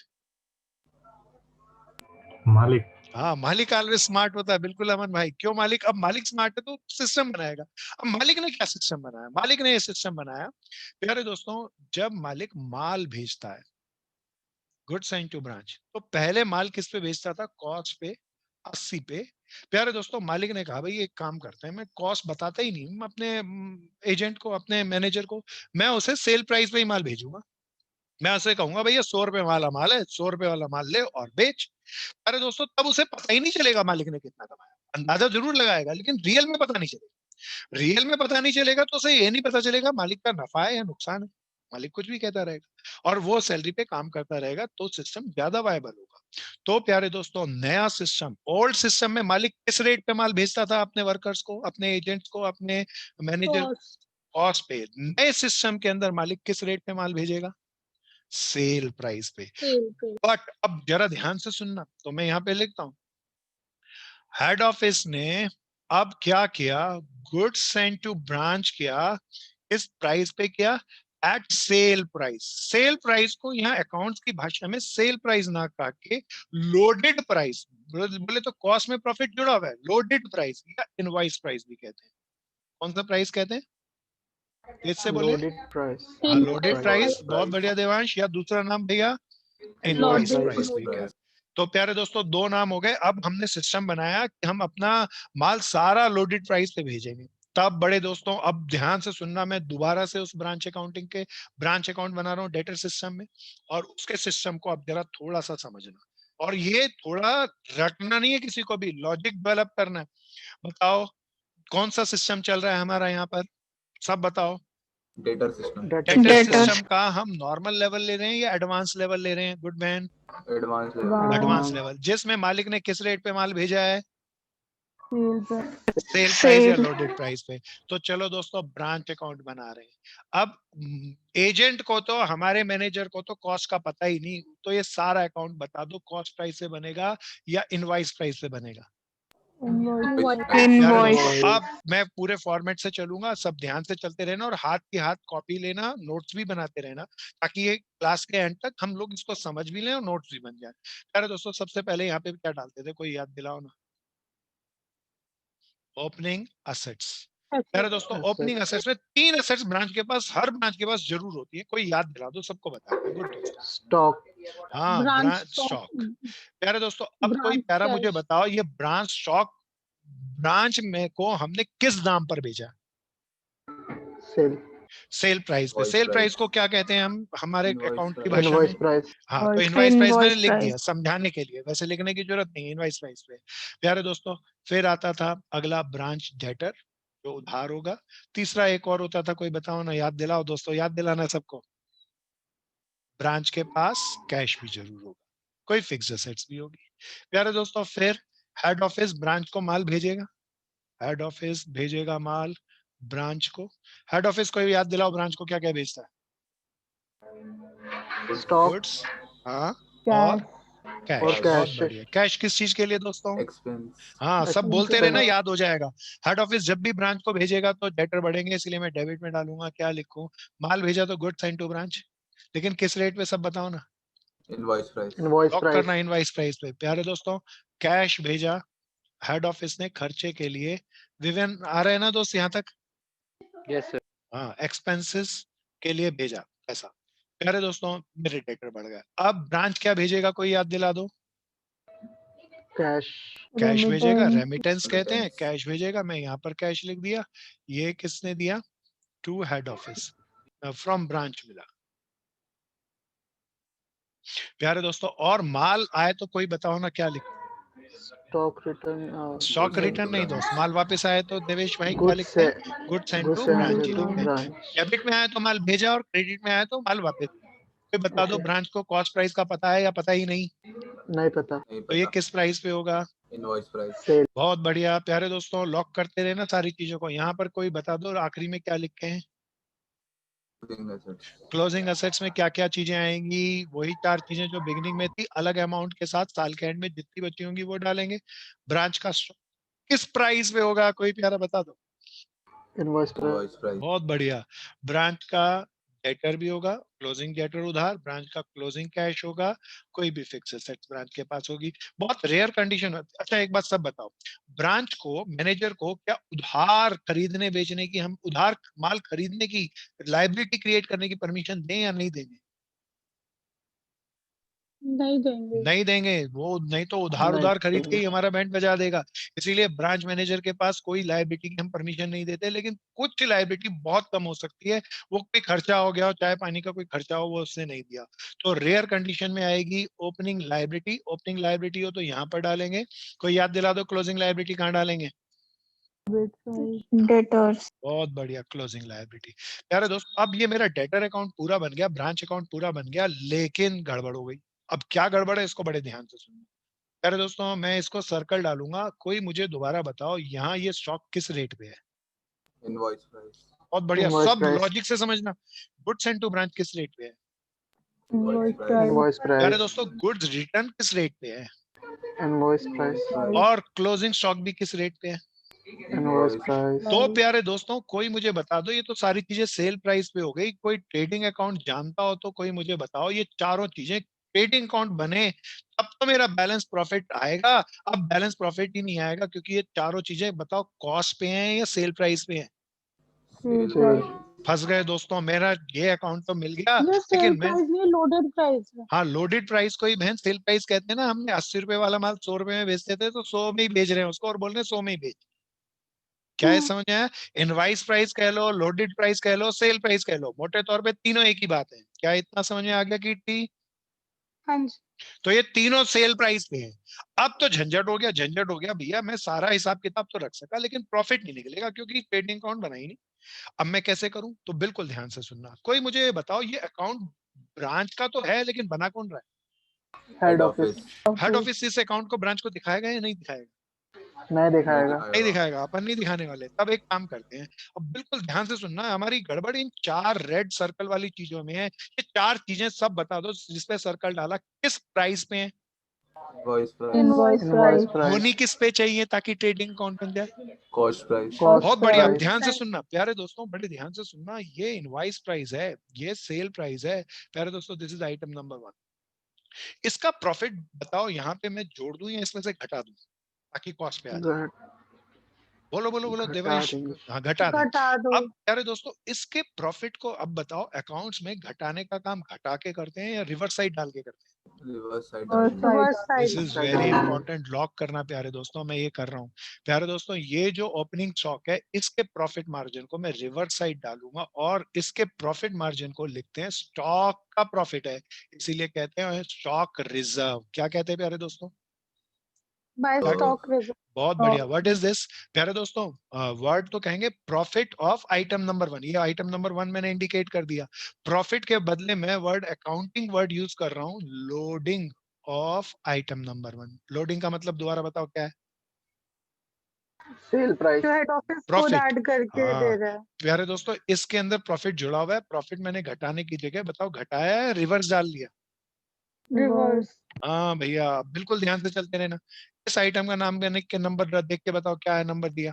मालिक। हाँ, मालिक ऑलवेज स्मार्ट होता है। बिल्कुल अमन भाई, क्यों मालिक? अब मालिक स्मार्ट है तो सिस्टम बनाएगा। अब मालिक ने क्या सिस्टम बनाया? मालिक ने ये सिस्टम बनाया, प्यारे दोस्तों, जब मालिक माल भेजता है गुड्स सेंट टू ब्रांच, तो पहले माल किस पे भेजता था? कॉस्ट पे, 80 पे। प्यारे दोस्तों, मालिक ने कहा भाई एक काम करते हैं, मैं कॉस्ट बताता ही नहीं अपने एजेंट को, अपने मैनेजर को, मैं उसे सेल प्राइस पे ही माल भेजूंगा। मैं उसे कहूंगा भैया 100 रुपए वाला माल है, 100 रुपए वाला माल ले और बेच। अरे दोस्तों, तब उसे पता ही नहीं चलेगा मालिक ने कितना कमाया। अंदाजा जरूर लगाएगा लेकिन रियल में पता नहीं चलेगा। रियल में पता नहीं चलेगा तो उसे ये नहीं पता चलेगा मालिक का नफा है या नुकसान है। मालिक कुछ भी कहता रहेगा और वो सैलरी पे काम करता रहेगा, तो सिस्टम ज्यादा वायबल होगा। तो प्यारे दोस्तों, नया सिस्टम, ओल्ड सिस्टम में मालिक किस रेट पे माल भेजता था अपने वर्कर्स को, अपने एजेंट्स को, अपने मैनेजर? कॉस्ट पे। नए सिस्टम के अंदर मालिक किस रेट पे माल भेजेगा? सेल प्राइस पे। बट अब जरा ध्यान से सुनना, तो मैं यहां पे लिखता हूं, हेड ऑफिस ने अब क्या किया? गुड्स सेंट टू ब्रांच किया, इस प्राइस पे किया, at sale price. Sale price को यहाँ अकाउंट्स की भाषा में सेल प्राइस ना कह के लोडेड प्राइस, बोले तो कॉस्ट में प्रॉफिट जुड़ा हुआ है, लोडेड प्राइस या इनवॉइस प्राइस भी कहते हैं। कौन सा प्राइस कहते हैं? इससे बोले लोडेड प्राइस। हाँ, लोडेड प्राइस। बहुत बढ़िया देवांश। या दूसरा नाम भैया इनवॉइस प्राइस भी क्या? तो प्यारे दोस्तों, 2 नाम हो गए। अब हमने सिस्टम बनाया कि हम अपना माल सारा लोडेड प्राइस पे भेजेंगे। तब बड़े दोस्तों, अब ध्यान से सुनना, मैं दोबारा से उस ब्रांच अकाउंटिंग के ब्रांच अकाउंट बना रहा हूँ डेटर सिस्टम में, और उसके सिस्टम को अब जरा थोड़ा सा समझना, और ये थोड़ा रटना नहीं है, किसी को भी लॉजिक डेवलप करना है। बताओ कौन सा सिस्टम चल रहा है हमारा यहाँ पर, सब बताओ। Debtor system, debtor Debtors. System का हम नॉर्मल लेवल ले रहे हैं या एडवांस लेवल ले रहे हैं? Good man, advance Wow. Level, advance level, जिसमें मालिक ने किस रेट पे माल भेजा है? सेल प्राइस या Sale. लोडेड प्राइस पे। तो चलो दोस्तों ब्रांच अकाउंट बना रहे हैं। अब एजेंट को तो, हमारे मैनेजर को तो कॉस्ट का पता ही नहीं, तो ये सारा अकाउंट बता दो, कॉस्ट प्राइस से बनेगा या इनवॉइस प्राइस से बनेगा? प्यारे Invoice. दोस्तों, अब मैं पूरे फॉर्मेट से चलूंगा, सब ध्यान से चलते रहना और हाथ की हाथ कॉपी लेना, नोट्स भी बनाते रहना, ताकि ये क्लास के एंड तक हम लोग इसको समझ भी लें और नोट्स भी बन जाए। प्यारे दोस्तों, सबसे पहले यहाँ पे क्या डालते थे, कोई याद दिलाओ ना? Opening assets. प्यारे दोस्तों, ओपनिंग असेट्स में 3 असेट्स ब्रांच के पास, हर ब्रांच के पास जरूर होती है। कोई याद दिला दो, सबको बता दो। गुड दोस्तों, स्टॉक, हाँ, ब्रांच ब्रांच स्टॉक। प्यारे दोस्तों, अब कोई ब्रांच प्यारा मुझे कैश। बताओ, ये ब्रांच स्टॉक ब्रांच में को हमने किस दाम पर भेजा? सेल, सेल प्राइस पे। Invoice sale price price. को क्या कहते हैं हम हमारे Invoice अकाउंट की price. भाषा इनवॉइस में? प्राइस, हाँ, तो इनवाइस प्राइस मैंने Invoice लिख दिया price. समझाने के लिए, वैसे लिखने की जरूरत नहीं, इनवाइस प्राइस पे। प्यारे दोस्तों, फिर आता था अगला ब्रांच डेटर, जो उधार होगा। तीसरा एक और होता था, कोई बताओ ना, याद दिलाओ दोस्तों, याद दिलाना सबको। ब्रांच के पास कैश भी जरूर होगा, कोई फिक्स एसेट्स भी होगी। प्यारे दोस्तों, फिर हेड ऑफिस ब्रांच को माल भेजेगा, हेड ऑफिस भेजेगा माल ब्रांच को। हेड ऑफिस को याद दिलाओ, ब्रांच को क्या क्या भेजता है? स्टॉक गुड्स, हाँ, Cash. और कैश। और बहुत कैश, बढ़िया। कैश किस चीज के लिए दोस्तों? एक्सपेंस, हाँ, सब बोलते Expense. रहना, याद हो जाएगा। हेड ऑफिस जब भी ब्रांच को भेजेगा तो डेटर बढ़ेंगे, इसलिए मैं डेबिट में डालूंगा। क्या लिखूं? माल भेजा तो गुड साइन टू ब्रांच, लेकिन किस रेट पे, सब बताओ ना। Invoice price, invoice lock price, करना इनवाइस प्राइस पे। प्यारे दोस्तों, कैश भेजा हेड ऑफिस ने खर्चे के लिए। विवेन आ रहे हैं ना दोस्त यहाँ तक? यस सर, हाँ, एक्सपेंसेस के लिए भेजा पैसा। प्यारे दोस्तों, मेरे डेटर बढ़ गया। अब ब्रांच क्या भेजेगा, कोई याद दिला दो? कैश, कैश भेजेगा, Remittance. रेमिटेंस कहते हैं, Remittance. कैश भेजेगा। मैं यहाँ पर कैश लिख दिया। ये किसने दिया? To head office, from branch मिला। प्यारे दोस्तों, और माल आए तो कोई बताओ ना, क्या लिखो? Stock return, stock Good return sign to नहीं दोस्त, branch. माल वापस आए तो देवेश भाई क्या गुड लिखते से, हैं? Good send good to send branch ही टू लिखते हैं। ब्रांच, डेबिट में आया तो माल भेजा और क्रेडिट में आया तो माल वापस। कोई बता दो, Okay. ब्रांच को कॉस्ट प्राइस का पता है या पता ही नहीं? नहीं पता, नहीं तो ये पता, किस प्राइस पे होगा? इनवॉइस प्राइस, सेल, बहुत बढ़िया। प्यारे दोस्तों, लॉक करते रहे ना सारी चीजों को। यहाँ पर कोई बता दो आखिरी में क्या लिखे हैं? क्लोजिंग एसेट्स, क्लोजिंग असेट्स में क्या क्या चीजें आएंगी? वही 4 चीजें जो बिगिनिंग में थी, अलग अमाउंट के साथ साल के एंड में जितनी बची होंगी वो डालेंगे। ब्रांच का किस प्राइस पे होगा, कोई प्यारा बता दो? इनवॉइस प्राइस, इनवॉइस प्राइस, बहुत बढ़िया। ब्रांच का डेटर भी होगा, क्लोजिंग डेटर उधार, ब्रांच का क्लोजिंग कैश होगा, कोई भी फिक्स एसेट्स ब्रांच के पास होगी। बहुत रेयर कंडीशन होती है। अच्छा, एक बात सब बताओ, ब्रांच को, मैनेजर को क्या उधार खरीदने बेचने की, हम उधार माल खरीदने की, लायबिलिटी क्रिएट करने की परमिशन दें या नहीं देंगे? नहीं देंगे। नहीं देंगे। वो नहीं तो उधार नहीं उधार खरीद के देंगे। ही हमारा बैंड बजा देगा। इसीलिए ब्रांच मैनेजर के पास कोई लायबिलिटी की हम परमिशन नहीं देते, लेकिन कुछ लायबिलिटी बहुत कम हो सकती है। वो कोई खर्चा हो गया हो, चाय पानी का कोई खर्चा हो, वो उसने नहीं दिया, तो रेयर कंडीशन में आएगी ओपनिंग लायबिलिटी। ओपनिंग लायबिलिटी हो तो यहाँ पर डालेंगे। कोई याद दिला दो, क्लोजिंग लायबिलिटी कहाँ डालेंगे? Debtors. बहुत बढ़िया, क्लोजिंग लायबिलिटी। प्यारे दोस्त, अब ये मेरा डेटर अकाउंट पूरा बन गया, ब्रांच अकाउंट पूरा बन गया, लेकिन गड़बड़ हो गई। अब क्या गड़बड़ है, इसको बड़े ध्यान से सुनना। प्यारे दोस्तों, मैं इसको सर्कल डालूंगा, कोई मुझे दोबारा बताओ, यहाँ ये स्टॉक किस रेट पे है? इनवॉइस प्राइस, बहुत बढ़िया, इनवॉइस सब प्राइस, लॉजिक से समझना। गुड्स एंड टू ब्रांच किस रेट पे है? इनवॉइस प्राइस, इनवॉइस प्यारे प्राइस, दोस्तों, गुड्स रिटर्न किस रेट पे है? इनवॉइस प्राइस, और क्लोजिंग स्टॉक भी किस रेट पे है? इनवॉइस प्राइस, तो प्यारे दोस्तों, कोई मुझे बता दो, ये तो सारी चीजें सेल प्राइस पे हो गई। कोई ट्रेडिंग अकाउंट जानता हो तो कोई मुझे बताओ, ये चारों चीजें ट्रेडिंग अकाउंट बने तब तो मेरा बैलेंस प्रॉफिट आएगा। अब बैलेंस प्रॉफिट ही नहीं आएगा, क्योंकि ये चारों चीजें बताओ कॉस्ट पे हैं या सेल प्राइस पे हैं? सेल, फंस गए दोस्तों, मेरा ये अकाउंट तो मिल गया, ये सेल लेकिन मैं, प्राइस नहीं, लोडेड प्राइस है। हाँ, लोडेड प्राइस को ही बहन सेल प्राइस कहते हैं ना। हमने 80 रुपए वाला माल 100 रुपए में बेचते थे, तो 100 में ही बेच रहे हैं उसको और बोल रहे हैं 100 में ही बेच। क्या है, समझ में आया? इनवाइस प्राइस कह लो, लोडेड प्राइस कह लो, सेल प्राइस कह लो, मोटे तौर पे तीनों एक ही बात है। क्या इतना समझ में आ गया कीर्ति? हाँ जी। तो ये तीनों सेल प्राइस पे है। अब तो झंझट हो गया भैया, मैं सारा हिसाब किताब तो रख सका लेकिन प्रॉफिट नहीं निकलेगा क्योंकि ट्रेडिंग अकाउंट बनाई नहीं। अब मैं कैसे करूं? तो बिल्कुल ध्यान से सुनना। कोई मुझे बताओ, ये अकाउंट ब्रांच का तो है लेकिन बना कौन रहा है? हेड ऑफिस हेड ऑफिस इस अकाउंट को ब्रांच को दिखाएगा या नहीं दिखाएगा? नहीं दिखाएगा। नहीं दिखाएगा, अपन नहीं दिखाने वाले। तब एक काम करते हैं, अब बिल्कुल ध्यान से सुनना। हमारी गड़बड़ इन 4 रेड सर्कल वाली चीजों में है। ये 4 चीजें सब बता दो जिसपे सर्कल डाला, किस प्राइस पे है, Invoice price. Invoice invoice price. होनी प्राइस, किस पे चाहिए ताकि ट्रेडिंग अकाउंट बन जाए। Cost price. Cost बहुत बढ़िया, price. ध्यान से सुनना प्यारे दोस्तों, बड़े ध्यान से सुनना। ये इनवॉइस प्राइस है, ये सेल प्राइस है प्यारे दोस्तों। This is item number 1। इसका प्रॉफिट बताओ, यहाँ पे मैं जोड़ दूं या इसमें से घटा दूं ताकि कॉस्ट पे आ जाए? बोलो बोलो बोलो घटा देवांश। देंगे। हाँ, घटा दें। घटा दो। अब प्यारे दोस्तों, इसके प्रॉफिट को अब बताओ, अकाउंट्स में घटाने का काम घटा के करते हैं या रिवर्स साइड डाल के करते हैं? Reverse side. Reverse डालेंगे. Reverse side. Side. This is Side very डालेंगे। इंपॉर्टेंट। लॉक करना प्यारे दोस्तों, मैं ये कर रहा हूँ। प्यारे दोस्तों, ये जो ओपनिंग स्टॉक है इसके प्रॉफिट मार्जिन को मैं रिवर्स साइड डालूंगा और इसके प्रॉफिट मार्जिन को लिखते हैं स्टॉक का प्रॉफिट है, इसीलिए कहते हैं स्टॉक रिजर्व। क्या कहते हैं प्यारे दोस्तों? बाय क्या स्टॉक रिजर्व। बहुत बढ़िया। व्हाट इज दिस प्यारे दोस्तों? वर्ड तो कहेंगे प्रॉफिट ऑफ आइटम नंबर 1। ये आइटम नंबर 1 मैंने इंडिकेट कर दिया। प्रॉफिट के बदले में वर्ड अकाउंटिंग वर्ड यूज कर रहा हूं, loading of item number 1। Loading का मतलब दोबारा बताओ क्या है? सेल प्राइस, जो हेड ऑफिस खुद प्रॉफिट। ऐड करके हाँ। दे रहा है। प्यारे दोस्तों, इसके अंदर प्रॉफिट जुड़ा हुआ है। प्रॉफिट मैंने घटाने की जगह बताओ घटाया है रिवर्स डाल लिया? रिवर्स। हाँ भैया, बिल्कुल ध्यान से चलते रहना। इस आइटम का नाम के नंबर देख के बताओ क्या है नंबर दिया?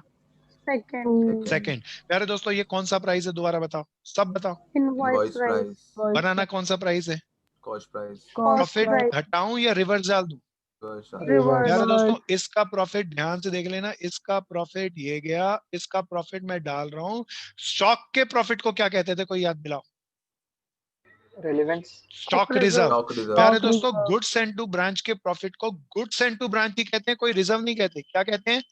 सेकंड। सेकंड। प्यारे दोस्तों, ये कौन सा प्राइस है दोबारा बताओ, सब बताओ। Invoice Invoice price. price. बनाना कौन सा प्राइस है? Cost price. Cost profit price. घटाऊं या रिवर्स डाल दूं? Reverse डालेंगे. रिवर्स। प्यारे Reverse. दोस्तों, इसका प्रॉफिट ध्यान से देख लेना। इसका प्रॉफिट ये गया, इसका प्रॉफिट मैं डाल रहा हूं। स्टॉक के प्रॉफिट को क्या कहते थे, कोई याद दिलाओ? Relevance, stock reserve. Reserve. Stock reserve. प्यारे Stock दोस्तों, reserve. Goods and to branch के प्रॉफिट को गुड्स एंड टू ब्रांच ही कहते हैं, कोई रिजर्व नहीं कहते। क्या कहते हैं?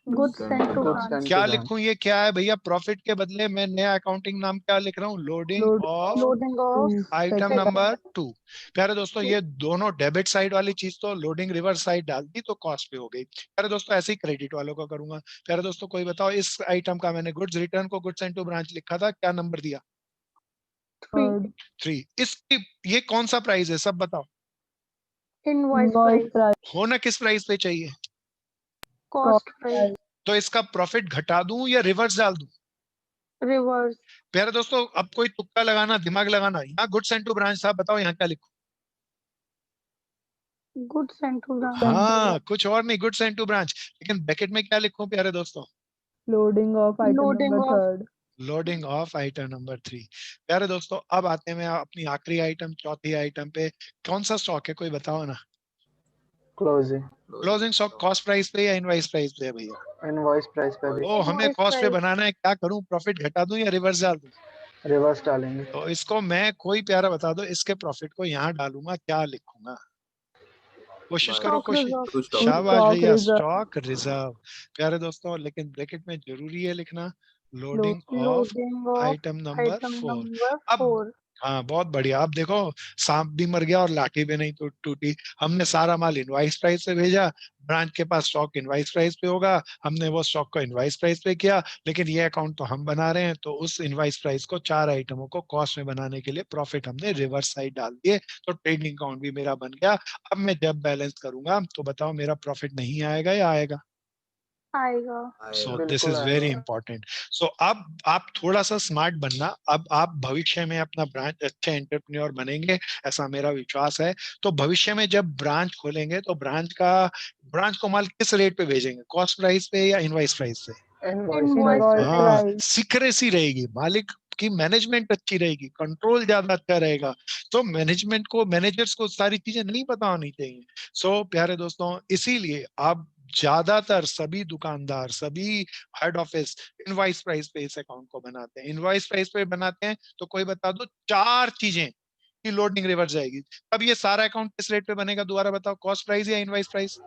Goods Send send to to goods branch. Branch. And क्या टू लिखूं? ये क्या है भैया? प्रॉफिट के बदले मैं नया अकाउंटिंग नाम क्या लिख रहा हूँ? Loading Load of loading of item second. Number 2। प्यारे दोस्तों, ये दोनों डेबिट साइड वाली चीज तो लोडिंग रिवर्स साइड डाल दी तो कॉस्ट पे हो गई। प्यारे दोस्तों, ऐसे ही क्रेडिट वालों का करूंगा। प्यारे दोस्तों, कोई बताओ, इस आइटम का मैंने गुड्स रिटर्न को गुड्स एंड टू ब्रांच लिखा था, क्या नंबर दिया? Third. 3। इसकी ये कौन सा प्राइस है, सब बताओ। Invoice Invoice price. price. होना किस प्राइस पे चाहिए? Cost Cost price. price. तो इसका प्रॉफिट घटा दूं या रिवर्स डाल दूं? रिवर्स। प्यारे दोस्तों, अब कोई तुक्का लगाना, दिमाग लगाना। यहाँ गुड्स एंड टू ब्रांच था, बताओ यहाँ क्या लिखूं? Goods and to branch. हाँ, कुछ और नहीं, गुड्स एंड टू ब्रांच। लेकिन ब्रैकेट में क्या लिखूं प्यारे दोस्तों? Loading of item Loading number of- third. Loading of item number 3। प्यारे दोस्तों, अब आते हैं मैं अपनी आखिरी आइटम, चौथी आइटम पे। कौन सा स्टॉक है, कोई बताओ ना? Closing, closing stock cost price पे या इनवॉइस प्राइस पे है भैया? इनवॉइस प्राइस पे भी ओ, हमें Invoice कॉस्ट पे price. बनाना है, क्या करूं? प्रॉफिट घटा दूं या रिवर्स डाल दूं? रिवर्स डालेंगे। तो इसको मैं, कोई प्यारा बता दो, इसके प्रॉफिट को यहाँ डालूंगा, क्या लिखूंगा? कोशिश Buy. करो, Stock कोशिश। reserve. To stock शाबाश Stock भैया, reserve. Stock reserve. प्यारे दोस्तों, लेकिन ब्रैकेट में जरूरी है लिखना loading of loading of item number item 4। Number अब 4। हाँ, बहुत बढ़िया। अब देखो, सांप भी मर गया और लाठी भी नहीं टूटी। हमने सारा माल इनवाइस प्राइस पे भेजा, ब्रांच के पास स्टॉक इनवाइस प्राइस पे होगा, हमने वो स्टॉक को इनवाइस प्राइस पे किया, लेकिन ये अकाउंट तो हम बना रहे हैं, तो उस इनवाइस प्राइस को 4 आइटमों को कॉस्ट में बनाने के लिए प्रॉफिट हमने रिवर्स साइड डाल दिए, तो ट्रेडिंग अकाउंट भी मेरा बन गया। अब मैं जब बैलेंस करूंगा तो बताओ, मेरा प्रॉफिट नहीं आएगा या आएगा? आएगा। सो आएगा. दिस बिल्कुल इज वेरी आएगा। इंपॉर्टेंट। सो अब आप थोड़ा सा स्मार्ट बनना। अब आप भविष्य में अपना ब्रांच अच्छे एंटरप्रेन्योर बनेंगे, ऐसा मेरा विश्वास है। तो भविष्य में जब ब्रांच खोलेंगे तो ब्रांच को माल किस रेट पे भेजेंगे? कॉस्ट प्राइस पे या इनवाइस प्राइस से? इनवॉइस Invoice प्राइस पे। हाँ, price. सीक्रेसी रहेगी, मालिक की मैनेजमेंट अच्छी रहेगी, कंट्रोल ज्यादा अच्छा रहेगा। तो मैनेजर्स को सारी चीजें नहीं पता होनी चाहिए। सो प्यारे दोस्तों, इसीलिए आप ज्यादातर सभी दुकानदार, सभी हेड ऑफिस इनवॉइस प्राइस पे इस अकाउंट को बनाते हैं। इनवॉइस प्राइस पे बनाते हैं तो कोई बता दो 4 चीजें की लोडिंग रिवर्स जाएगी। अब ये सारा अकाउंट किस रेट पे बनेगा दोबारा बताओ? कॉस्ट प्राइस या invoice price?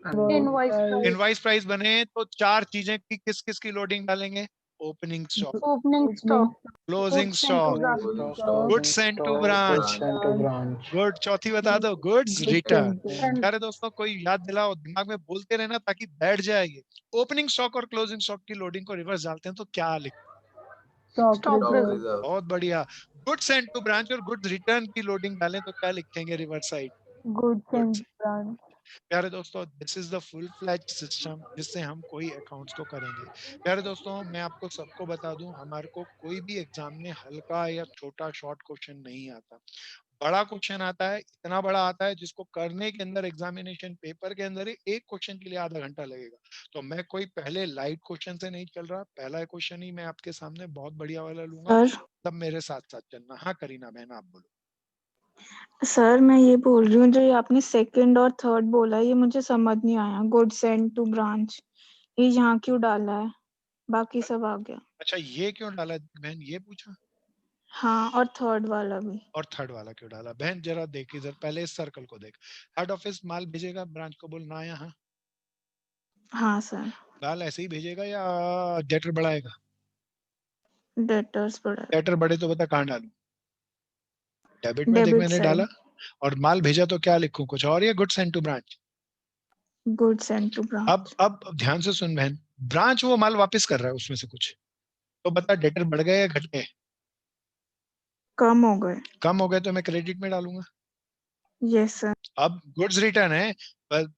Invoice price. Invoice price बने तो 4 चीजें की किस किस की लोडिंग डालेंगे? Opening stock, opening stock. Closing Goods sent to stock, branch. Closing Stock, stock. Goods sent to branch, sent to branch. Good, चौथी बता दो, goods Goods return. sent to- Sent. प्यारे दोस्तों कोई याद दिलाओ, दिमाग में बोलते रहना ताकि बैठ जाएगी। ओपनिंग स्टॉक और क्लोजिंग स्टॉक की लोडिंग को रिवर्स डालते हैं तो क्या लिख, Stock Stock Stock reserve. reserve. बहुत बढ़िया। गुड्स सेंट टू ब्रांच और गुड्स रिटर्न की लोडिंग डालें तो क्या लिखेंगे reverse side? Goods Goods. sent to branch. प्यारे दोस्तों this is the full fledge system जिससे हम कोई अकाउंट्स को करेंगे। प्यारे दोस्तों मैं आपको सबको बता दूं, हमारे को कोई भी एग्जाम में हल्का या छोटा शॉर्ट क्वेश्चन नहीं आता, बड़ा क्वेश्चन आता है, इतना बड़ा आता है जिसको करने के अंदर एग्जामिनेशन पेपर के अंदर ही एक क्वेश्चन के लिए आधा घंटा लगेगा। तो मैं कोई पहले लाइट क्वेश्चन से नहीं चल रहा, पहला क्वेश्चन ही मैं आपके सामने बहुत बढ़िया वाला लूंगा, सर तब मेरे साथ साथ चलना। हाँ करीना बहन आप बोलो। सर मैं ये बोल रही हूँ, जो ये आपने सेकंड और थर्ड बोला ये मुझे समझ नहीं आया। गुड सेंड टू ब्रांच ये यहाँ क्यों डाला है? बाकी सब आ गया। अच्छा ये क्यों डाला बहन, ये पूछा? हाँ और थर्ड वाला भी। और थर्ड वाला क्यों डाला? बहन जरा देख इधर, पहले इस सर्कल को देख। हेड ऑफिस माल भेजेगा, ब्रांच को बोल ना यहाँ, हाँ सर। माल ऐसे ही भेजेगा या डेटर बढ़ाएगा? डेटर्स पड़ा है। डेटर बढ़े तो बता कहाँ डालूं? डेबिट में देख डेबिट मैंने साइड। डाला, और माल भेजा तो क्या लिखूं, कुछ और? ये good send to branch. Good send to branch. अब ध्यान से सुन बहन, ब्रांच वो माल वापस कर रहा है उसमें से कुछ, तो बता डेटर बढ़ गए या घट गए? कम हो गए। कम हो गए तो मैं क्रेडिट में डालूंगा। Yes sir. अब गुड्स रिटर्न है, पर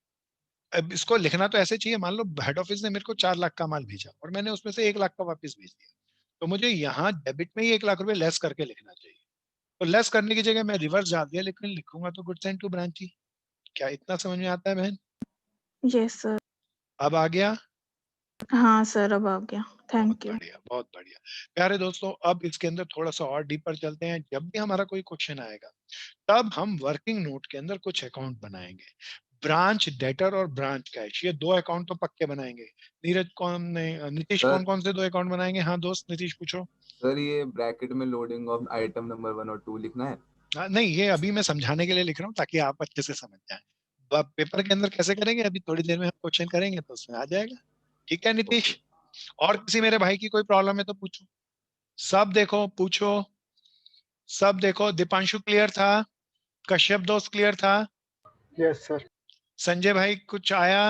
अब इसको लिखना तो ऐसे चाहिए, मान लो हेड ऑफिस ने मेरे को 4 लाख का माल भेजा और मैंने उसमें से 1 लाख का वापस भेज दिया, तो मुझे यहाँ डेबिट में ही 1 लाख रुपए लेस करके लिखना चाहिए। तो लेस करने की जगह मैं रिवर्स डाल दिया, लेकिन लिखूंगा तो गुड सेंड टू ब्रांच ही। क्या इतना समझ में आता है बहन? Yes sir. अब आ गया? हाँ सर अब आ गया। बहुत थैंक यू। बढ़िया, बहुत बढ़िया। प्यारे दोस्तों अब इसके अंदर थोड़ा सा और डीपर चलते हैं। जब भी हमारा कोई क्वेश्चन आएगा तब हम वर्किंग नोट के अंदर कुछ अकाउंट बनाएंगे। ब्रांच डेटर और ब्रांच कैश, ये 2 अकाउंट तो पक्के बनाएंगे। नीरज कौन नहीं, नीतीश सर। कौन कौन से 2 अकाउंट बनाएंगे? हाँ दोस्त नीतीश पूछो। सर ये ब्रैकेट में लोडिंग ऑफ आइटम नंबर 1 और 2 लिखना है। नहीं ये अभी मैं समझाने के लिए लिख रहा हूँ ताकि आप अच्छे से समझ जाएं। पेपर के अंदर कैसे करेंगे अभी थोड़ी देर में हम क्वेश्चन करेंगे तो उसमें आ जाएगा। ठीक है नीतीश? और किसी मेरे भाई की कोई प्रॉब्लम है तो पूछो। सब देखो पूछो, सब देखो। दीपांशु क्लियर था? कश्यप दोस्त क्लियर था? Yes sir. संजय भाई कुछ आया?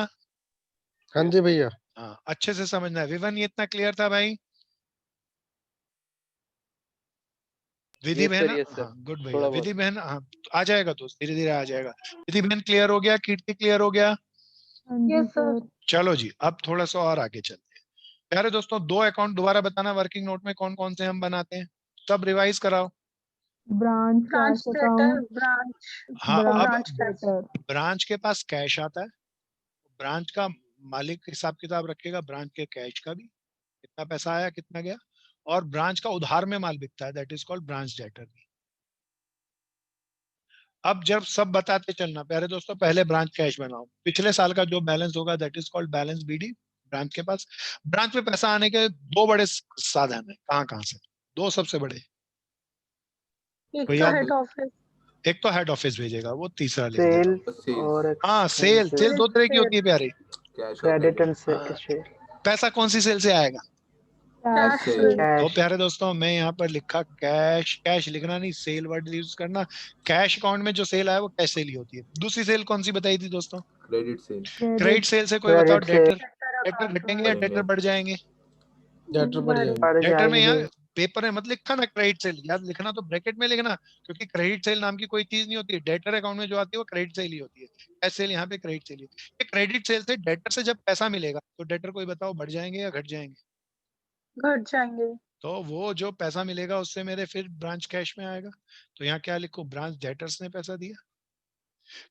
हाँ जी भैया। हाँ अच्छे से समझना है। विवन ये इतना क्लियर था भाई? विधि Yes, बहन? sir, yes, sir. हाँ गुड भैया। थोड़ा बहुत। विधि बहन हाँ आ जाएगा दोस्त, धीरे धीरे आ जाएगा। विधि बहन क्लियर हो गया? कीर्ति क्लियर हो गया? हाँ जी Yes, sir. सर। चलो जी अब थोड़ा सा और आगे चलते हैं। प्यारे दोस्तों 2 अकाउंट दोबारा बताना वर्किंग नोट में कौन कौन से हम बनाते हैं, सब रिवाइज कराओ। Branch Branch cash debtor, account. branch. हाँ अब branch cash. डेटर। ब्रांच के पास कैश आता है, ब्रांच का मालिक हिसाब किताब रखेगा, ब्रांच के कैश का भी, कितना पैसा आया कितना गया, और ब्रांच का उधार में माल बिकता है, that is called branch debtor भी। अब जब सब बताते चलना प्यारे दोस्तों, पहले ब्रांच कैश बनाओ, पिछले साल का जो बैलेंस होगा that is called balance BD. Branch के पास, ब्रांच में पैसा आने के 2 बड़े साधन है, कहाँ कहाँ से? 2 सबसे बड़े। एक भैया, तो हेड ऑफिस। एक तो हेड ऑफिस भेजेगा, वो तीसरा लिख सेल देता। Sales. और हाँ सेल, सेल 2 तरह की होती है प्यारे। कैश और क्रेडिट एंड हाँ। सेल। पैसा कौन सी सेल से आएगा? Cash Sale. sale. तो कैश। प्यारे दोस्तों मैं यहाँ पर लिखा कैश, कैश लिखना नहीं, सेल वर्ड यूज करना। कैश अकाउंट में जो सेल आया वो कैश सेल ही होती है। दूसरी सेल कौन सी बताई थी दोस्तों? Credit sale. क्रेडिट सेल से कोई बताओ, Credit sale. डेटर, डेटर घटेंगे या डेटर बढ़ जाएंगे? डेटर बढ़ जाएंगे। बढ़ डेटर में यहाँ जाएंगे। पेपर में मत लिखा ना क्रेडिट सेल, याद लिखना तो ब्रैकेट में लिखना, क्योंकि क्रेडिट सेल नाम की कोई चीज नहीं होती है। डेटर अकाउंट में जो आती है वो क्रेडिट सेल ही होती है, कैश सेल यहाँ पे क्रेडिट सेल ही। ये क्रेडिट सेल से डेटर से जब पैसा मिलेगा तो डेटर कोई बताओ बढ़ जाएंगे या घट जाएंगे? घट जाएंगे। तो वो जो पैसा मिलेगा उससे मेरे फिर ब्रांच कैश में आएगा। तो यहाँ क्या लिखूं? ब्रांच डेटर्स ने पैसा दिया।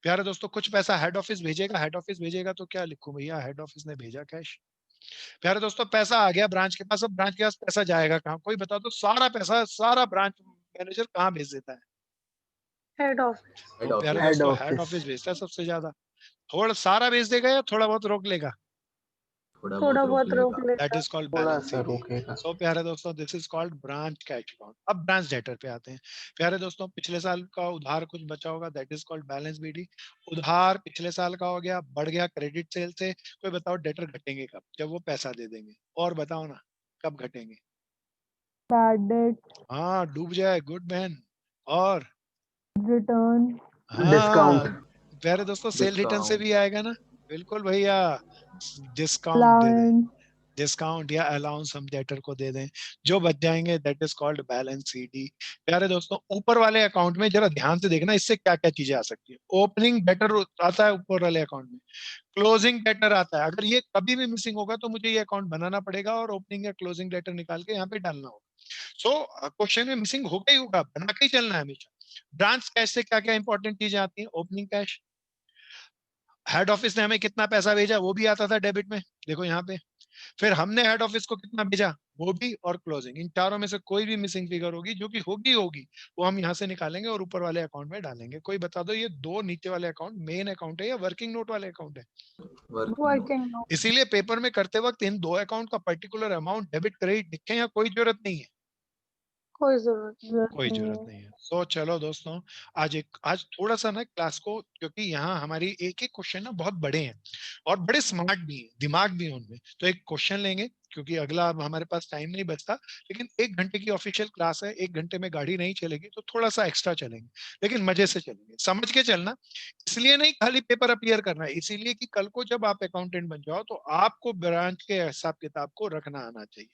प्यारे दोस्तों कुछ पैसा हेड ऑफिस भेजेगा, हेड ऑफिस भेजेगा तो क्या लिखूं भैया? हेड ऑफिस ने भेजा कैश। प्यारे दोस्तों पैसा आ गया ब्रांच के पास, अब ब्रांच के पास पैसा जाएगा कहाँ? कोई बता दो, सारा पैसा सारा ब्रांच मैनेजर कहाँ भेज देता है? Head office. हेड तो प्यारे ऑफिस। दोस्तों हेड ऑफिस भेजता है सबसे ज्यादा। थोड़ा सारा भेज देगा या थोड़ा बहुत रोक लेगा? थोड़ा बहुत रोक दैट लेगा। इज कॉल्ड थोड़ा बैलेंस सा सीडी। रोकेगा। सो प्यारे दोस्तों this is called branch cash account. अब ब्रांच डेटर पे आते हैं। प्यारे दोस्तों पिछले साल का उधार कुछ बचा होगा, that is called balance BD. उधार पिछले साल का हो गया, बढ़ गया क्रेडिट सेल से। कोई बताओ डेटर घटेंगे कब? जब वो पैसा दे देंगे। और बताओ ना कब घटेंगे? bad debt, हाँ डूब जाए, गुड बहन। और return, हाँ प्यारे दोस्तों, सेल रिटर्न से डिस्काउंट भी आएगा ना, बिल्कुल भैया, डिस्काउंट दे दें, allowance, डिस्काउंट या अलाउंस हम डेटर को दे दें, जो बच जाएंगे that is called balance CD. प्यारे दोस्तों, ऊपर वाले अकाउंट में जरा ध्यान से देखना, इससे क्या क्या चीजें आ सकती है। ओपनिंग डेटर आता है ऊपर वाले अकाउंट में, क्लोजिंग डेटर आता है, अगर ये कभी भी मिसिंग होगा तो मुझे ये अकाउंट बनाना पड़ेगा और ओपनिंग या क्लोजिंग डेटर निकाल के यहाँ पे डालना होगा। सो क्वेश्चन में मिसिंग होगा ही होगा, बना के ही चलना है हमेशा। ब्रांच कैश से क्या क्या इंपॉर्टेंट चीजें आती हैं? ओपनिंग कैश, हेड ऑफिस ने हमें कितना पैसा भेजा वो भी आता था डेबिट में, देखो यहाँ पे। फिर हमने हेड ऑफिस को कितना भेजा वो भी, और क्लोजिंग, इन चारों में से कोई भी मिसिंग फिगर होगी, जो कि होगी होगी, वो हम यहाँ से निकालेंगे और ऊपर वाले अकाउंट में डालेंगे। कोई बता दो, ये दो नीचे वाले अकाउंट मेन अकाउंट है या वर्किंग नोट वाले अकाउंट है? Working note. इसीलिए पेपर में करते वक्त इन दो अकाउंट का पर्टिकुलर अमाउंट डेबिट क्रेडिट लिखें या कोई जरूरत नहीं है? कोई जरूरत कोई जरूरत नहीं है। तो चलो दोस्तों, आज थोड़ा सा ना क्लास को, क्योंकि यहाँ हमारी एक एक क्वेश्चन ना बहुत बड़े हैं और बड़े स्मार्ट भी हैं, दिमाग भी है उनमें, तो एक क्वेश्चन लेंगे क्योंकि अगला अब हमारे पास टाइम नहीं बचता। लेकिन 1 घंटे की ऑफिशियल क्लास है, 1 घंटे में गाड़ी नहीं चलेगी, तो थोड़ा सा एक्स्ट्रा चलेंगे, लेकिन मजे से चलेंगे, समझ के चलना। इसलिए नहीं खाली पेपर अपीयर करना है, इसीलिए कि कल को जब आप अकाउंटेंट बन जाओ तो आपको ब्रांच के हिसाब किताब को रखना आना चाहिए।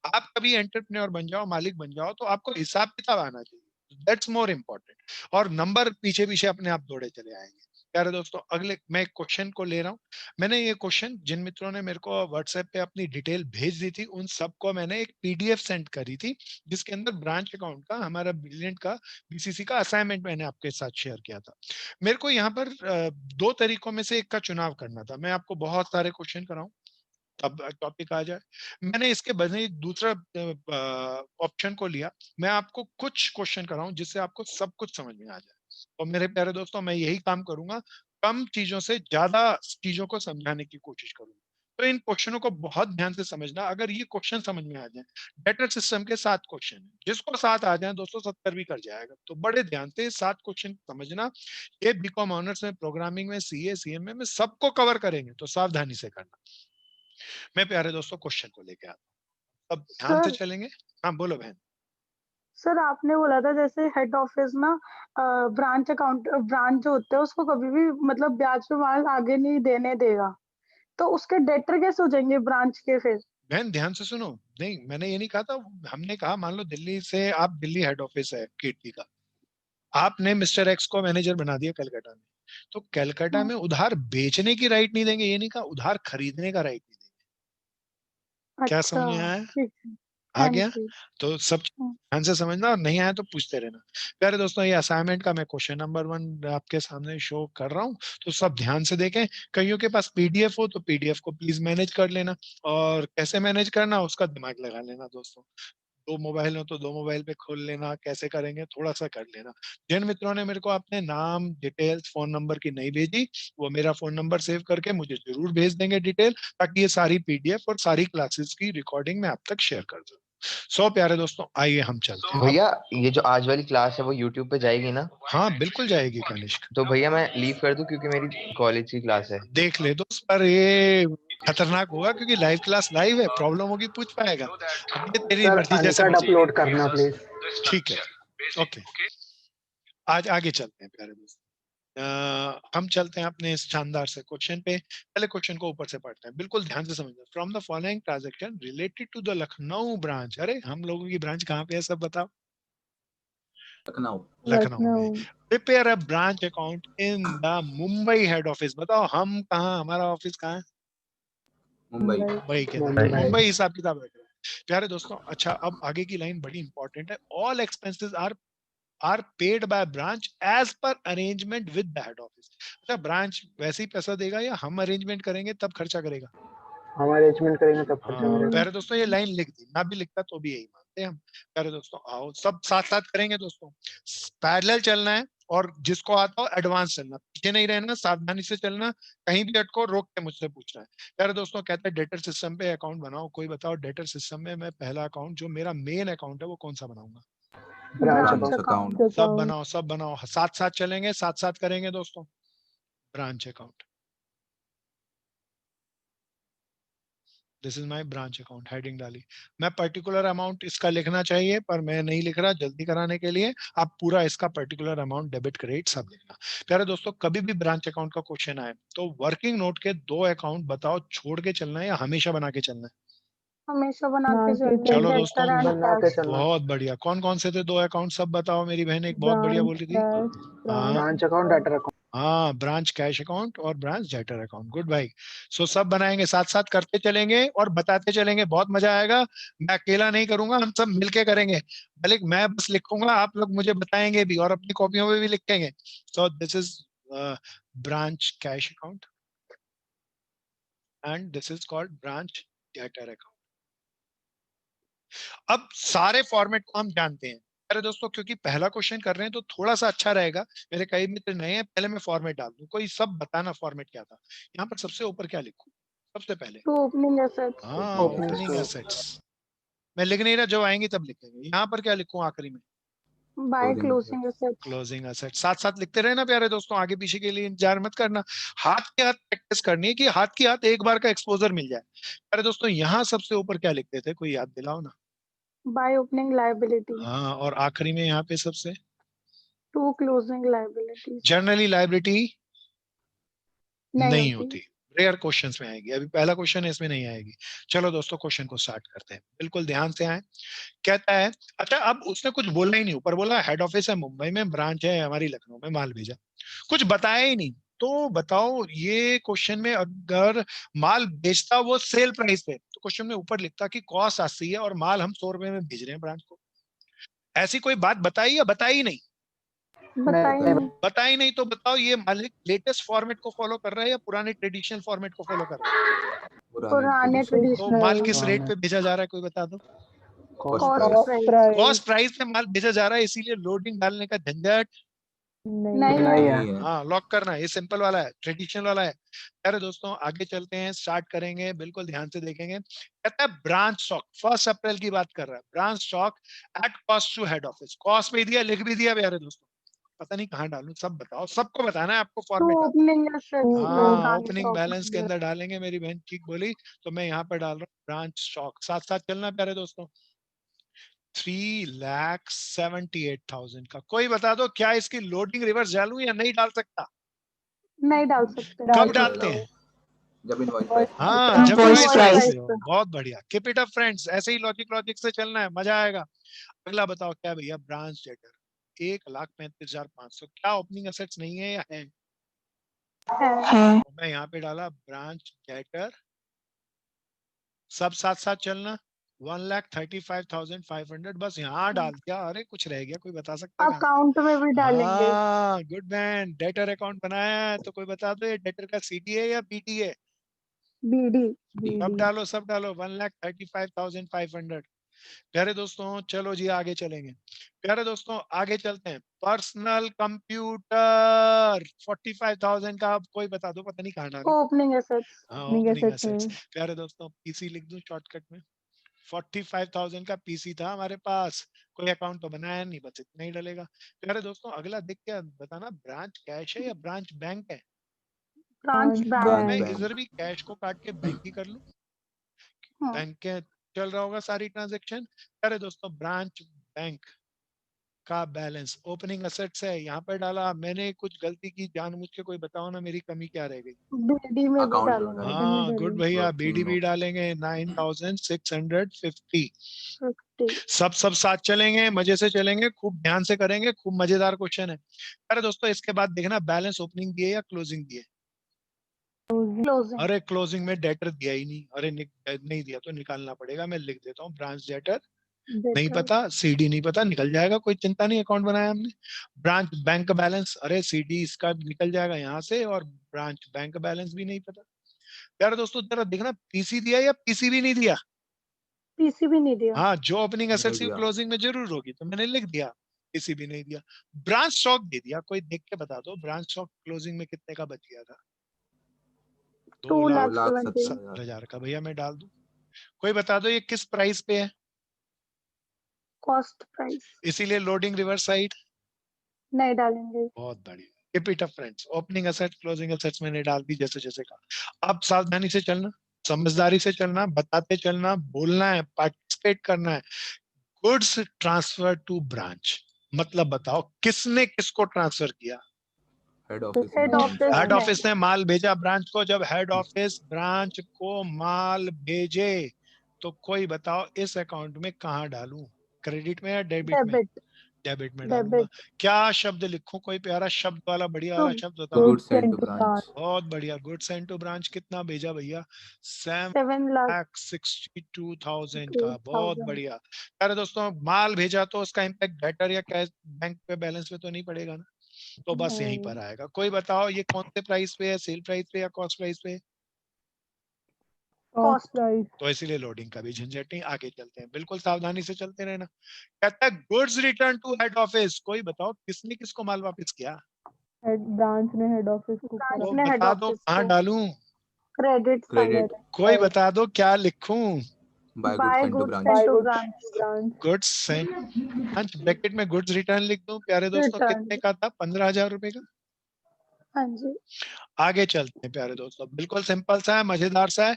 आप कभी एंटरप्रेन्योर बन जाओ, मालिक बन जाओ, तो आपको हिसाब किताब आना चाहिए, दैट्स मोर इम्पोर्टेंट। और नंबर पीछे पीछे अपने आप दौड़े चले आएंगे। प्यारे दोस्तों, अगले मैं एक क्वेश्चन को ले रहा हूं। मैंने ये क्वेश्चन, जिन मित्रों ने मेरे को व्हाट्सएप पे अपनी डिटेल भेज दी थी, उन सबको मैंने एक पीडीएफ सेंड करी थी, जिसके अंदर ब्रांच अकाउंट का, हमारा ब्रिलियंट का, बीसीसी का असाइनमेंट मैंने आपके साथ शेयर किया था। मेरे को यहाँ पर दो तरीकों में से एक का चुनाव करना था। मैं आपको बहुत सारे क्वेश्चन कराऊं तब टॉपिक आ जाए, मैंने इसके बदले एक दूसरा ऑप्शन को लिया। मैं आपको कुछ क्वेश्चन कराऊं जिससे आपको सब कुछ समझ में आ जाए। और मेरे प्यारे दोस्तों, मैं यही काम करूंगा, कम चीजों से ज्यादा चीजों को समझाने की कोशिश करूंगा। तो इन क्वेश्चनों को बहुत ध्यान से समझना। अगर ये क्वेश्चन समझ में आ जाए, डेटर सिस्टम के 7 क्वेश्चन है, जिसको 7 आ जाए दोस्तों 70 भी कर जाएगा। तो बड़े ध्यान से 7 क्वेश्चन समझना। ये बीकॉम ऑनर्स में, प्रोग्रामिंग में, सीए सीएमए में सबको कवर करेंगे, तो सावधानी से करना। मैं प्यारे दोस्तों क्वेश्चन को लेके आता हूं, अब ध्यान से सर चलेंगे। हाँ बोलो बहन। सर आपने बोला था जैसे हेड ऑफिस ना ब्रांच जो होता है उसको कभी भी मतलब ब्याज पे माल आगे नहीं देने देगा, तो उसके डेटर कैसे हो जाएंगे ब्रांच के फिर? बहन ध्यान से सुनो, नहीं मैंने ये नहीं कहा था। हमने कहा मान लो दिल्ली से, आप दिल्ली हेड ऑफिस है कीर्ति का, आपने मिस्टर एक्स को मैनेजर बना दिया कलकत्ता में, तो कलकत्ता में उधार बेचने की राइट नहीं देंगे, ये नहीं कहा, उधार खरीदने का राइट नहीं देंगे। क्या अच्छा समझ में आया? ठीक है। आ हाँ गया? जी। तो सब ध्यान से समझना, और नहीं आया तो पूछते रहना। प्यारे दोस्तों, ये असाइनमेंट का मैं क्वेश्चन नंबर 1 आपके सामने शो कर रहा हूँ, तो सब ध्यान से देखें। कईयों के पास पीडीएफ हो तो पीडीएफ को प्लीज मैनेज कर लेना, और कैसे मैनेज करना उसका दिमाग लगा लेना दोस्तों। 2 मोबाइल हो तो 2 मोबाइल पे खोल लेना, कैसे करेंगे थोड़ा सा कर लेना। जिन मित्रों ने मेरे को अपने नाम, डिटेल्स, फोन नंबर की नहीं भेजी, वो मेरा फोन नंबर सेव करके मुझे जरूर भेज देंगे डिटेल, ताकि ये सारी पीडीएफ और सारी क्लासेस की रिकॉर्डिंग मैं आप तक शेयर कर दूं। सो प्यारे दोस्तों, आइए हम चलते हैं। भैया ये जो आज वाली क्लास है वो यूट्यूब पे जाएगी ना? हाँ बिल्कुल जाएगी कनिष्क। तो भैया मैं लीव कर दूं क्योंकि मेरी कॉलेज की क्लास है। देख ले दोस्त, पर ये खतरनाक होगा क्योंकि लाइव क्लास लाइव है, प्रॉब्लम होगी पूछ पाएगा। अब ये तेरी सर मर्जी, जैसे अनकट मर्जी। अपलोड करना प्लीज। ठीक है, ओके। आज आगे चलते हैं प्यारे दोस्त। हम चलते हैं अपने इस शानदार से क्वेश्चन पे। पहले क्वेश्चन को ऊपर से पढ़ते हैं, बिल्कुल ध्यान से समझना। From the following transaction related to the Lucknow branch, अरे हम लोगों की ब्रांच कहाँ पे है सब बताओ? लखनऊ। लखनऊ में। Prepare a branch account in the Mumbai head office, बताओ हम कहाँ, हमारा ऑफिस कहाँ है? मुंबई। मुंबई के अंदर, मुंबई हिसाब किताब रख रहे हैं। प्यारे दोस्तों, अच्छा अब आगे की लाइन बड़ी इंपॉर्टेंट है। All expenses are paid by branch as per arrangement with the head office. अच्छा, ब्रांच वैसे ही पैसा देगा या हम अरेंजमेंट करेंगे तब खर्चा करेगा? हम अरेंजमेंट करेंगे तब खर्चा हाँ करेगा। प्यारे दोस्तों, ये लाइन लिख दी, ना भी लिखता तो भी यही मानते हैं हम। प्यारे दोस्तों आओ सब साथ साथ करेंगे दोस्तों, पैरेलल चलना है, और जिसको आता हो एडवांस चलना, पीछे नहीं रहना, सावधानी से चलना, कहीं भी अटको रोक के मुझसे पूछना है। प्यारे दोस्तों, कहते हैं डेटर सिस्टम पे अकाउंट बनाओ। कोई बताओ डेटर सिस्टम में मैं पहला अकाउंट जो मेरा मेन अकाउंट है वो कौन सा बनाऊंगा? Branch account. सब बनाओ, सब बनाओ, साथ साथ चलेंगे, साथ साथ करेंगे दोस्तों। Branch account, this is my branch account, heading डाली। मैं पर्टिकुलर अमाउंट इसका लिखना चाहिए पर मैं नहीं लिख रहा जल्दी कराने के लिए। आप पूरा इसका पर्टिकुलर अमाउंट डेबिट क्रेडिट सब लिखना। प्यारे दोस्तों, कभी भी ब्रांच अकाउंट का क्वेश्चन आए तो वर्किंग नोट के 2 अकाउंट बताओ, छोड़ के चलना है या हमेशा बना के चलना है? हमेशा बना के बना के चलना है, चलो चलना। दोस्तों, डेटर एंड बना के कैश। चलना। बहुत बढ़िया। कौन कौन से थे 2 अकाउंट, सब बताओ। मेरी बहन एक बहुत बढ़िया बोल ब्रांच रही थी। कैश, हाँ ब्रांच अकाउंट, डेटर अकाउंट। हाँ, ब्रांच कैश अकाउंट और ब्रांच डेटर अकाउंट। गुड भाई। सो सब बनाएंगे, साथ साथ करते चलेंगे और बताते चलेंगे, बहुत मजा आएगा। मैं अकेला नहीं करूंगा, हम सब मिलके करेंगे। भले मैं बस लिखूंगा, आप लोग मुझे बताएंगे भी और अपनी कॉपियों में भी लिखेंगे। So this is branch cash account and this is called branch debtor account. अब सारे फॉर्मेट को हम जानते हैं। अरे दोस्तों, क्योंकि पहला क्वेश्चन कर रहे हैं तो थोड़ा सा अच्छा रहेगा। मेरे कई मित्र नए हैं, पहले मैं फॉर्मेट डाल दूं। कोई सब बताना फॉर्मेट क्या था। यहाँ पर सबसे ऊपर क्या लिखूं सबसे पहले? To opening assets. हाँ, Opening ओपनिंग stock। एसेट्स। मैं लिख नहीं रहा, जब आएंगे तब लिखेंगे। यहाँ पर क्या लिखूं आखिरी में? By Closing closing assets। Assets. Closing asset. साथ साथ लिखते रहे ना प्यारे दोस्तों, आगे पीछे के लिए इंतजार मत करना। हाथ के हाथ प्रैक्टिस करनी है कि हाथ के हाथ एक बार का एक्सपोजर मिल जाए। प्यारे दोस्तों, यहाँ सबसे ऊपर क्या लिखते थे, कोई याद दिलाओ ना। By opening liability. हाँ, और आखिरी में यहाँ पे सबसे to closing liabilities. Generally liability नहीं नहीं होती। होती, रेयर क्वेश्चंस में आएगी। अभी पहला क्वेश्चन है, इसमें नहीं आएगी। चलो दोस्तों, क्वेश्चन को स्टार्ट करते हैं, बिल्कुल ध्यान से आए। कहता है, अच्छा अब उसने कुछ बोला ही नहीं, ऊपर बोला हेड ऑफिस है मुंबई में, ब्रांच है हमारी लखनऊ में, माल भेजा, कुछ बताया ही नहीं। तो बताओ, ये क्वेश्चन में अगर माल बेचता वो सेल प्राइस पे, तो क्वेश्चन में ऊपर लिखता कि कॉस्ट 80 है और माल हम 100 रुपए में भेज रहे हैं ब्रांच को। ऐसी कोई बात बताई या बताई नहीं? बताइए नहीं, नहीं। बताई नहीं। तो बताओ, ये मालिक लेटेस्ट फॉर्मेट को फॉलो कर रहा है या पुराने ट्रेडिशनल फॉर्मेट को फॉलो कर रहा है? पुराने तो ट्रेडिशनल। माल किस पुराने। रेट पे भेजा जा रहा है, कोई बता दो। Cost cost price। Price. Price cost price पे माल भेजा जा रहा है, इसीलिए लोडिंग डालने का झंझट नहीं नहीं है। नहीं है। है। है। हाँ, लॉक करना है। ये सिंपल वाला है, ट्रेडिशनल वाला है। अरे दोस्तों, आगे चलते हैं, स्टार्ट करेंगे, बिल्कुल ध्यान से देखेंगे। कहता है ब्रांच स्टॉक 1 अप्रैल की बात कर रहा है। Branch stock at cost to head office. Cost भी दिया, लिख भी दिया प्यारे दोस्तों। पता नहीं कहाँ डालूं, सब बताओ, सबको बताना है आपको टू फॉर्मेट। Opening assets. हाँ, ओपनिंग बैलेंस के अंदर डालेंगे। मेरी बहन ठीक बोली, तो मैं यहाँ पर डाल रहा हूँ ब्रांच स्टॉक। साथ साथ चलना प्यारे दोस्तों। 3,78,000 का। कोई बता दो, क्या इसकी लोडिंग रिवर्स डालूं या नहीं डाल सकता? नहीं डाल सकते। डाल कब डालते हैं? जब इनवॉइस प्राइस हाँ, जब Invoice इनवॉइस price। प्राइस हो। बहुत बढ़िया, कीप इट अप फ्रेंड्स, ऐसे ही लॉजिक से चलना है, मजा आएगा। अगला बताओ क्या भैया, ब्रांच डेटर 1,35,500। क्या ओपनिंग एसेट्स नहीं है या है? है। तो मैं यहाँ पे डाला ब्रांच डेटर। सब साथ साथ चलना। 1,35,500 बस यहाँ डाल दिया। अरे कुछ रह गया, कोई बता सकता है कहाँ? अकाउंट में भी डालेंगे। हाँ, गुड मैन। डेटर अकाउंट बनाया है, तो कोई बता दो, ये डेटर का सीडी है या बीटी है? बीडी। सब डालो, सब डालो। 1,35,500। प्यारे दोस्तों, चलो जी आगे चलेंगे। प्यारे दोस्तों, आगे चलते हैं। पर्सनल कंप्यूटर 45,000 का। अब कोई बता दो, पता नहीं कहाँ डालूं। Opening assets. हाँ, ओपनिंग ओपनिंग एसेट्स एसेट्स। में प्यारे दोस्तों, पीसी लिख दूं शॉर्टकट में। 45,000 का पीसी था हमारे पास, कोई अकाउंट तो बनाया नहीं, बस इतना ही डलेगा। प्यारे दोस्तों, अगला देख के बताना, ब्रांच कैश है या ब्रांच बैंक है? Branch bank. ब्रांच मैं बैंक। इधर भी कैश को काट के बैंक ही कर लूं। बैंक के चल रहा होगा सारी ट्रांजेक्शन। अरे दोस्तों, ब्रांच बैंक का बैलेंस ओपनिंग एसेट्स है, यहाँ पर डाला। मैंने कुछ गलती की जानबूझ के, कोई बताओ ना मेरी कमी क्या रह गई। बीडी में भी अकाउंट में डालेंगे। डालेंगे। हाँ, गुड भैया, बीडी भी तीनों। डालेंगे। 9,650। 50। सब साथ चलेंगे, मजे से चलेंगे, खूब ध्यान से करेंगे, खूब मजेदार क्वेश्चन है। अरे दोस्तों, इसके बाद देखना बैलेंस ओपनिंग दिए या क्लोजिंग दिए। क्लोजिंग। अरे क्लोजिंग में डेटर दिया ही नहीं। अरे नहीं दिया तो निकालना पड़ेगा। मैं लिख देता हूँ ब्रांच डेटर। नहीं पता, सीडी नहीं पता, निकल जाएगा, कोई चिंता नहीं, अकाउंट बनाया हमने। ब्रांच बैंक बैलेंस, अरे सीडी इसका निकल जाएगा यहाँ से, और ब्रांच बैंक बैलेंस भी नहीं पता। यार दोस्तों, जरा देखना, पीसी दिया या पीसी भी नहीं दिया। पीसी भी नहीं दिया। हाँ, जो ओपनिंग नहीं एसेट्स की दिया। क्लोजिंग में जरूर होगी, तो मैंने लिख दिया। पीसी भी नहीं दिया। ब्रांच स्टॉक दे दिया। कोई देख के बता दो, ब्रांच स्टॉक क्लोजिंग में कितने का बच गया था? 2,70,000। 2,70,000 का। भैया मैं डाल दूं? कोई बता दो, ये किस प्राइस पे है? Cost price. इसीलिए लोडिंग रिवर्स साइड नहीं डालेंगे। बहुत बढ़िया। Keep it up friends. Opening asset closing assets मैंने डाल दी जैसे जैसे कहा। अब सावधानी से चलना। समझदारी से चलना, बताते चलना, बोलना है, पार्टिसिपेट करना है। गुड्स ट्रांसफर टू ब्रांच, मतलब बताओ किसने किसको ट्रांसफर किया? Head office head office head में ऑफिस ने माल भेजा ब्रांच को। जब हेड ऑफिस ब्रांच को माल भेजे तो कोई बताओ इस अकाउंट में कहाँ डालूं? क्रेडिट में या डेबिट में? डेबिट डेबिट में डालूंगा। डेबिट क्या शब्द लिखूं? कोई प्यारा शब्द वाला बढ़िया वाला शब्द बताओ। Good Goods send sent to to branch. branch. बहुत बढ़िया, गुड सेंड टू ब्रांच। कितना भेजा भैया? 7,62,000 7,62,000 का। बहुत बढ़िया। अरे दोस्तों, माल भेजा तो उसका इम्पैक्ट डेटर या कैश बैंक पे बैलेंस पे तो नहीं पड़ेगा ना, तो बस यहीं पर आएगा। कोई बताओ ये कौन से प्राइस पे है? सेल प्राइस पे या कॉस्ट प्राइस पे? Cost price. तो इसीलिए लोडिंग का भी झंझट नहीं। आगे चलते हैं, बिल्कुल सावधानी से चलते रहना। कहता है goods return to head office. कोई बताओ किसने किसको माल वापस किया? Branch ने head office को ब्रांच तो करा. ने हेड बता दो ऑफिस कहाँ को डालूं? क्रेडिट क्रेडिट कोई बता दो क्या लिखूं? By good by send to good branch. Send Buy to goods branch to branch. Goods sent branch, bracket में गुड्स रिटर्न लिख दूं। प्यारे दोस्तों रिटर्न। कितने का था? 15,000 रुपए का। हाँ जी। आगे चलते हैं प्यारे दोस्तों, बिल्कुल सिंपल सा है, मजेदार सा है।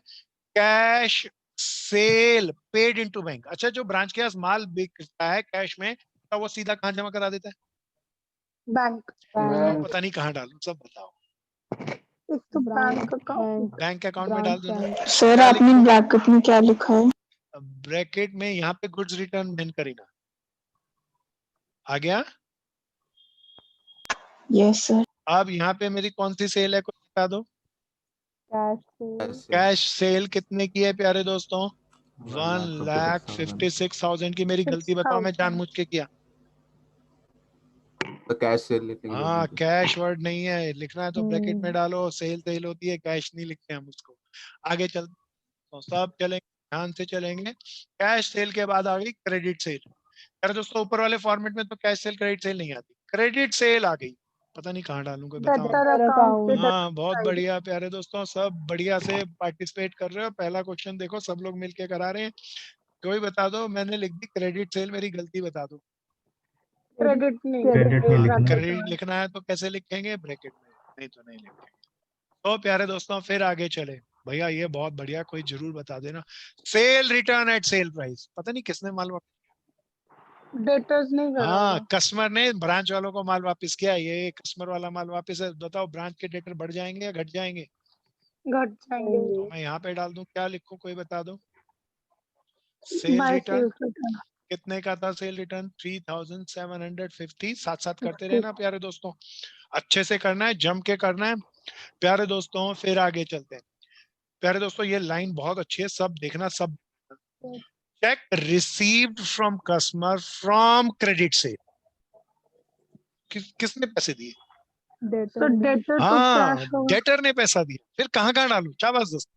Cash cell paid into bank. अच्छा, जो ब्रांच के पास माल बिकता है कैश में, तो वो सीधा कहाँ जमा करा देता है? बैंक। तो पता नहीं कहाँ डालूं, सब बताओ। एक तो बैंक अकाउंट। बैंक अकाउंट में डाल Branch दो ना। bank. सर क्या आपने लिखूं? ब्रैकेट में क्या लिखा है? ब्रैकेट में यहाँ पे गुड्स रिटर्न मेन करीना आ गया। Yes sir. अब यहाँ पे मेरी कौन सी सेल है, कोई बता दो। Cash sale. ऐसे कैश सेल कितने की है प्यारे दोस्तों? 1,56,000। 1,56,000 की। मेरी गलती बताओ, मैं 6,000 जानबूझ के किया। तो कैश सेल लिखने की हाँ, जरूरत है। कैश वर्ड नहीं है, लिखना है तो ब्रैकेट में डालो। सेल सेल होती है, कैश नहीं लिखते हम उसको। आगे चल तो सब चलेंगे, ध्यान से चलेंगे। कैश सेल के बाद आ गई क्रेडिट सेल। यार दोस्तों, ऊपर वाले फॉर्मेट में तो कैश सेल क्रेडिट सेल नहीं आती, क्रेडिट सेल आ गई। पता नहीं कहाँ डालूं, कोई बताओ। डेटर Debtor अकाउंट पे account. हाँ, बहुत बढ़िया प्यारे दोस्तों, सब बढ़िया से पार्टिसिपेट कर रहे हो। पहला क्वेश्चन देखो, सब लोग मिलके करा रहे हैं। कोई बता दो, मैंने लिख दी क्रेडिट सेल, मेरी गलती बता दो। क्रेडिट नहीं क्रेडिट लिखना है तो कैसे लिखेंगे? ब्रैकेट में, नहीं तो नहीं लिखेंगे। तो प्यारे दोस्तों फिर आगे चले। भैया ये बहुत बढ़िया, कोई जरूर बता देना। Sale return at sale price. पता नहीं किसने माल डेटर्स नहीं करा हाँ, होगा। कस्टमर ने ब्रांच वालों को माल वापस किया। ये कस्टमर वाला माल वापस है। बताओ ब्रांच के डेटर बढ़ जाएंगे या घट जाएंगे? घट जाएंगे। तो मैं यहाँ पे डाल दूं, क्या लिखूं, कोई बता दो। Sale by return sales return कितने का था? Sale return 3,750। साथ साथ करते रहना प्यारे दोस्तों, अच्छे से करना है, जम के करना है प्यारे दोस्तों। फिर आगे चलते हैं प्यारे दोस्तों। ये लाइन बहुत अच्छी है, सब देखना, सब। Check received from customer from credit से। किसने पैसे दिए? तो Debtor. डेटर तो हाँ, कैश होगा। डेटर ने पैसा दिया। फिर कहाँ कहाँ डालू? शाबाश दोस्त।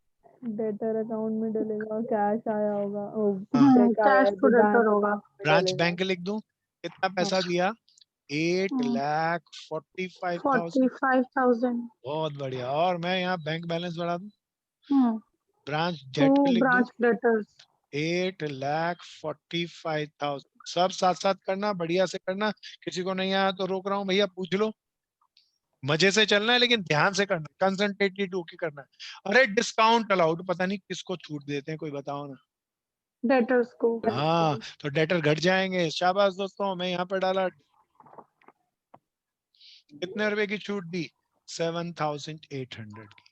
Debtor account में डालेगा. Cash आया होगा. Oh, हाँ, check आया कैश है टू तो डेटर bank होगा। account में ब्रांच डालेगा. बैंक लिख दूं। कितना पैसा दिया? 8,45,000। 45,000। बहुत बढ़िया। और मैं यहाँ बैंक बैलेंस बढ़ा दूं, ब्रांच टू डेटर लिख दूं। Branch debtors. 8,45,000। सब साथ साथ करना, बढ़िया से करना। किसी को नहीं आया तो रोक रहा हूँ भैया, पूछ लो। मजे से चलना है लेकिन ध्यान से करना, कंसंट्रेटेड होके करना है। अरे डिस्काउंट अलाउड, पता नहीं किसको छूट देते हैं, कोई बताओ ना। डेटर्स को। हाँ, तो डेटर घट जाएंगे। शाबाश दोस्तों, मैं यहाँ पर डाला। कितने रुपए की छूट दी? 7,800 की।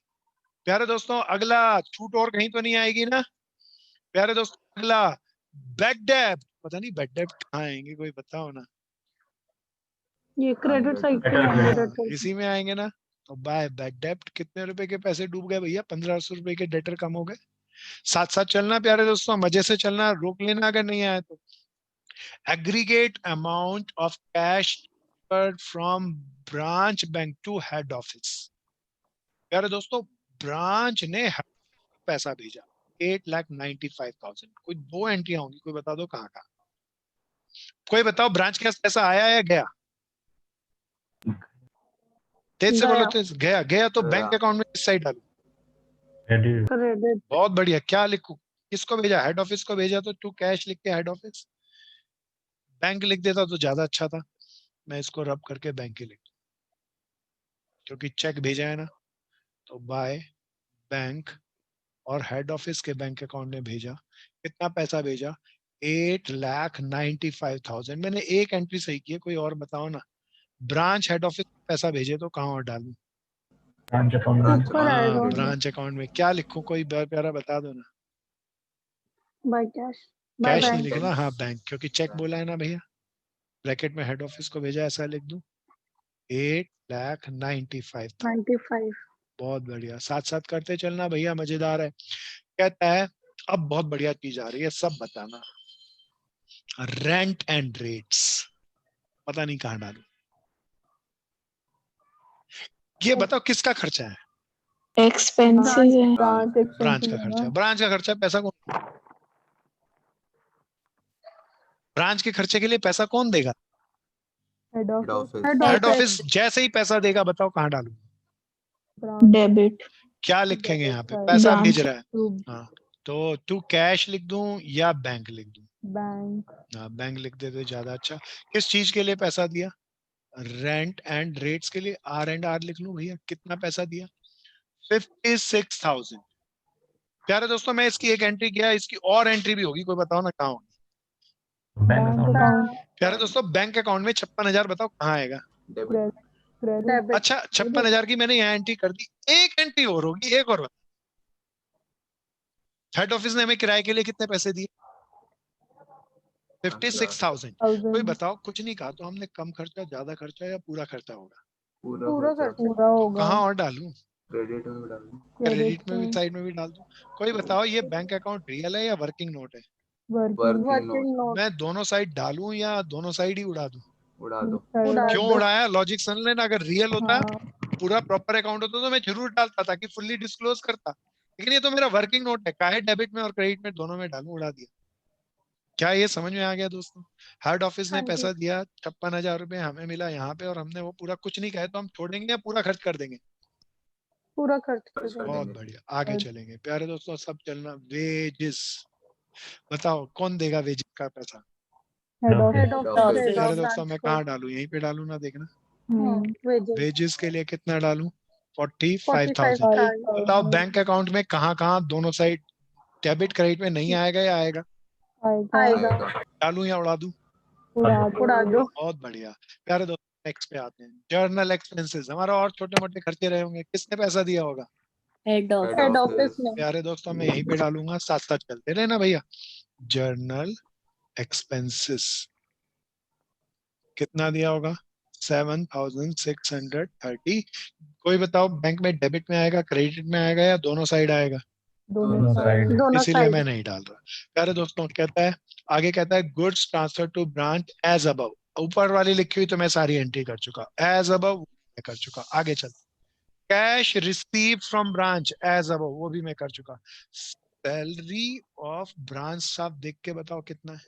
प्यारे दोस्तों अगला, छूट और कहीं तो नहीं आएगी ना प्यारे दोस्तों? अगला बैक डेब्ट। पता नहीं बैक डेब्ट कहाँ आएंगे, कोई बताओ ना। ये क्रेडिट साइड पे आएंगे हाँ, डेटर्स। इसी में आएंगे ना। तो बाय बैक डेब्ट कितने रुपए के पैसे डूब गए भैया? 1,500 रुपए के डेटर कम हो गए। साथ साथ चलना प्यारे दोस्तों, मजे से चलना, रोक लेना अगर नहीं आया तो। Aggregate amount of cash from branch bank to head office. प्यारे दोस्तों, ब्रांच ने पैसा भेजा 8,95,000। कोई दो एंट्रियां होंगी, कोई बता दो कहाँ का। कोई बताओ ब्रांच के पास पैसा आया या गया? तेज से बोलो, तेज। गया। गया तो बैंक अकाउंट में किस साइड डालू? क्रेडिट। बहुत बढ़िया। क्या लिखूं? किसको भेजा? हेड ऑफिस को भेजा तो टू कैश लिख के हेड ऑफिस। बैंक लिख देता तो ज्यादा अच्छा था। मैं इसको रब करके बैंक ही लिख दूं, क्योंकि चेक भेजा है ना। तो बाय बैंक और हेड ऑफिस के बैंक अकाउंट में भेजा। कितना पैसा भेजा? 8,95,000। मैंने एक एंट्री सही की है, कोई और बताओ ना। ब्रांच हेड ऑफिस पैसा भेजे तो कहाँ और डालूं? ब्रांच ऊपर आएगा अकाउंट ब्रांच अकाउंट में क्या लिखूं? कोई प्यारा बता दो ना। बाय कैश बाय कैश नहीं बैंक लिखना, हाँ बैंक, क्योंकि चेक बोला है ना भैया। ब्रैकेट में हेड ऑफिस को भेजा, ऐसा लिख दूं 8,95,000। 95 बहुत बढ़िया, साथ साथ करते चलना भैया, मजेदार है। कहता है अब बहुत बढ़िया चीज आ रही है, सब बताना। रेंट एंड रेट्स, पता नहीं कहाँ डालूं। ये बताओ किसका खर्चा है? एक्सपेंसेस है। ब्रांच ब्रांच एक्सपेंसेस का है खर्चा। ना। ब्रांच का खर्चा पैसा कौन? ब्रांच के खर्चे के लिए पैसा कौन देगा? Head head office office head office जैसे ही पैसा देगा, बताओ कहाँ डालूं? ब्रांच डेबिट क्या लिखेंगे यहाँ पे? Debit पैसा side. भेज रहा है। टू हाँ, तो तू कैश लिख दूं या बैंक लिख दूं? बैंक हाँ, बैंक लिख दे तो ज्यादा अच्छा। किस चीज के लिए पैसा दिया? रेंट एंड रेट्स के लिए। R&R लिख लूं भैया? कितना पैसा दिया? 56,000। प्यारे दोस्तों, मैं इसकी एक एंट्री किया, इसकी और एंट्री भी होगी, कोई बताओ ना कहाँ होगी? बैंक अकाउंट प्यारे दोस्तों, बैंक अकाउंट में 56,000 बताओ कहाँ आएगा? डेबिट क्रेडिट डेबिट अच्छा, 56,000 की मैंने यहाँ एंट्री कर दी, एक एंट्री और होगी, एक और। हेड ऑफिस ने हमें किराए के लिए कितने पैसे दिए? 56,000। कोई बताओ, कुछ नहीं कहा तो हमने, कम खर्चा, ज्यादा खर्चा या पूरा खर्चा होगा? पूरा खर्चा पूरा तो होगा। कहाँ और डालूं? क्रेडिट में भी डाल दूं। क्रेडिट में भी, साइड में भी डाल दूं? कोई बताओ, ये बैंक अकाउंट रियल है या वर्किंग नोट है? वर्किंग वर्किंग नोट मैं दोनों साइड डालूं या दोनों साइड ही उड़ा दूं? उड़ा दो। उड़ा क्यों दो। उड़ाया? लॉजिक सुन लेना। अगर रियल होता, हाँ पूरा प्रॉपर अकाउंट होता, तो मैं जरूर डालता, ताकि फुल्ली डिस्क्लोज करता। लेकिन ये तो मेरा वर्किंग नोट है, काहे डेबिट में और क्रेडिट में दोनों में डालूं? उड़ा दिया। क्या ये समझ में आ गया दोस्तों? हेड ऑफिस ने हाँ जी। पैसा दिया, 56,000 रुपए हमें मिला यहाँ पे, और हमने वो पूरा कुछ नहीं कहे तो हम छोड़ेंगे या पूरा खर्च कर देंगे? पूरा खर्च कर खर्च कर देंगे। बहुत देंगे। बढ़िया, आगे चलेंगे प्यारे दोस्तों, सब चलना। वेजेस, बताओ कौन देगा वेजेस का पैसा? हेड हेड ऑफिस ऑफिस देगा प्यारे दोस्तों, ब्रांच मैं को। कहाँ डालूं? यहीं पे डालूं ना, देखना। वेजेस वेजेस के लिए कितना डालूं? 45,000। 45,000 बताओ बैंक अकाउंट में कहाँ कहाँ दोनों साइड डेबिट क्रेडिट में नहीं आएगा या आएगा? आएगा आएगा। आएगा। डालूं या उड़ा दूं? उड़ा दो। बहुत बढ़िया। प्यारे दोस्तों, नेक्स्ट पे आते हैं। जर्नल एक्सपेंसेस, हमारा और छोटे मोटे खर्चे रहे होंगे, किसने पैसा दिया होगा? हेड हेड ऑफिस में। प्यारे दोस्तों, मैं यहीं पे डालूंगा, साथ साथ चलते रहना भैया। जर्नल एक्सपेंसेस कितना दिया होगा? 7,630। कोई बताओ, बैंक में डेबिट में आएगा, क्रेडिट में आएगा, या दोनों साइड आएगा? दोनों साइड दोनों इसीलिए साइड। मैं नहीं डाल रहा। प्यारे दोस्तों, कहता है आगे, कहता है goods transfer to branch as above. ऊपर वाली लिखी हुई तो मैं सारी एंट्री कर चुका, एज अबव मैं कर चुका। आगे चल। Cash receive from branch as above, वो भी मैं कर चुका। सैलरी ऑफ ब्रांच स्टाफ देख के बताओ कितना है?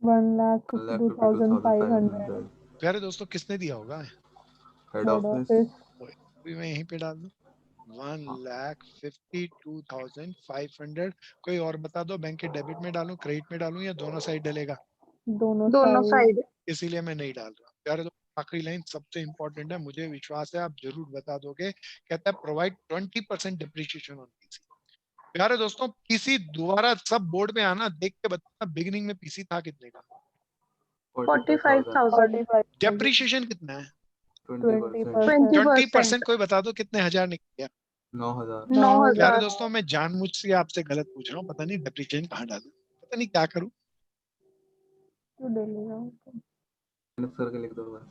1,52,500 प्यारे दोस्तों, किसने दिया होगा? हेड हेड ऑफिस ऑफिस भी मैं यहीं पे डाल दूं, 1,52,500। कोई और बता दो, बैंक के डेबिट में डालूं, क्रेडिट में डालूं, या दोनों साइड डलेगा? दोनों दोनों साइड साइड। इसीलिए मैं नहीं डाल रहा। प्यारे दोस्तों, आखिरी लाइन सबसे इंपॉर्टेंट है, मुझे विश्वास है आप जरूर बता दोगे। कहता है प्रोवाइड 20% डिप्रिशिएशन ऑन पीसी। प्यारे दोस्तों, पीसी दोबारा सब बोर्ड में आना, देख के बताना बिगिनिंग में पीसी था कितने का? 45,000 45 डेप्रिशिएशन कितना है? 20%। 20%। कोई बता दो कितने हजार निकल गया? 9,000। 9,000। प्यारे दोस्तों, मैं जानबूझ से आपसे गलत पूछ रहा हूँ, पता नहीं डेप्रिशिएशन कहाँ डालूं, पता नहीं क्या करूं। क्यों डलेगा? माइनस करके लिख दो बस।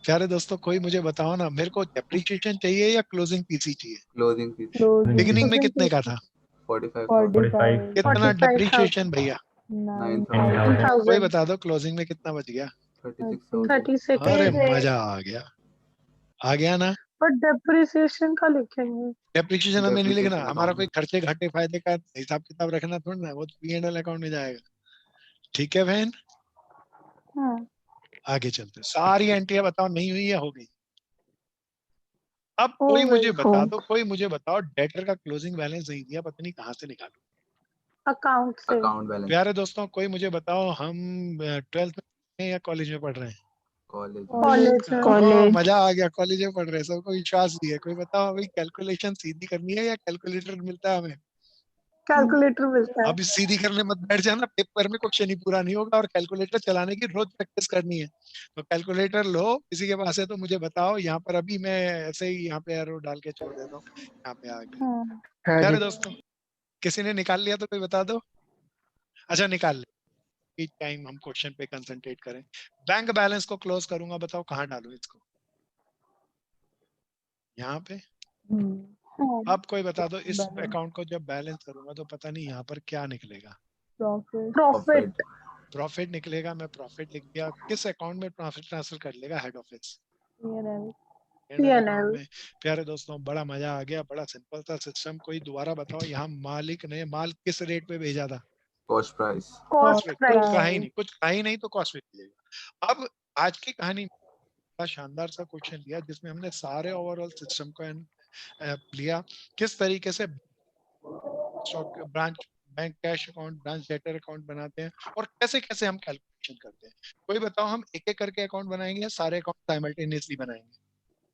प्यारे दोस्तों, कोई मुझे बताओ ना, मेरे को डेप्रिशिएशन चाहिए या क्लोजिंग पीसी चाहिए? क्लोजिंग फीस बिगिनिंग में कितने का था? 45,000। कितना 45,000। डेप्रिशिएशन भैया? 9,000। कोई 9,000। बता दो क्लोजिंग में कितना बच गया? 36,000। 36। अरे मजा आ गया, आ गया ना। पर डेप्रिसिएशन का लिखेंगे। डेप्रिशिएशन हमें नहीं लिखना, Depreciation हमारा account कोई में। खर्चे घाटे फायदे का हिसाब किताब रखना थोड़ा ना, वो तो P&L अकाउंट में जाएगा। ठीक है बहन, हाँ। आगे चलते। सारी एंट्रियां बताओ नहीं हुई या हो गई? अब हो कोई मुझे गई। बता दो, कोई मुझे बताओ, डेटर का क्लोजिंग बैलेंस नहीं दिया, पता नहीं कहाँ से निकालूं। अकाउंट से। Account balance. प्यारे दोस्तों, कोई मुझे बताओ, हम 12th में या कॉलेज में पढ़ रहे हैं? कॉलेज। कॉलेज में। कॉलेज मजा आ गया, कॉलेज में पढ़ रहे हैं, सबको विश्वास भी है। कोई बताओ, अभी कैलकुलेशन सीधी करनी है या कैलकुलेटर मिलता है हमें? कैलकुलेटर मिलता है। अब सीधी करने मत बैठ जाना, पेपर में क्वेश्चन ही पूरा नहीं होगा और कैलकुलेटर चलाने की रोज प्रैक्टिस करनी है। तो कैलकुलेटर लो, किसी के पास है तो मुझे बताओ। यहाँ पर अभी मैं ऐसे ही यहाँ पे एरो डाल के छोड़ देता हूँ, यहाँ पे आ गया। हाँ है प्यारे जी। दोस्तों, किसी ने निकाल लिया तो कोई बता दो। अच्छा निकाल ले, टाइम हम क्वेश्चन पे कंसंट्रेट करें। बैंक बैलेंस को क्लोज करूंगा, बताओ कहाँ डालूं इसको? यहाँ पे। अब कोई बता दो, इस बैलेंस अकाउंट को जब बैलेंस करूंगा तो पता नहीं यहाँ पर क्या निकलेगा। Profit profit. प्रॉफिट निकलेगा, मैं प्रॉफिट लिख दिया। किस अकाउंट में प्रॉफिट ट्रांसफर कर लेगा? हेड ऑफिस P&L अकाउंट में। प्यारे दोस्तों, बड़ा मजा आ गया, बड़ा सिंपल था सिस्टम। कोई दोबारा बताओ, यहाँ मालिक ने माल किस रेट पे भेजा था? Cost price. कॉस्ट कुछ प्राइस। कहा ही नहीं, कुछ कहा ही नहीं तो कॉस्ट मिलेगा। अब आज की कहानी बड़ा शानदार सा क्वेश्चन लिया जिसमें हमने सारे ओवरऑल सिस्टम को लिया, किस तरीके से stock branch bank cash account, branch debtor account बनाते हैं और कैसे कैसे हम कैलकुलेशन करते हैं। कोई बताओ, हम एक एक करके अकाउंट बनाएंगे या सारे अकाउंट साइमल्टेनियसली बनाएंगे?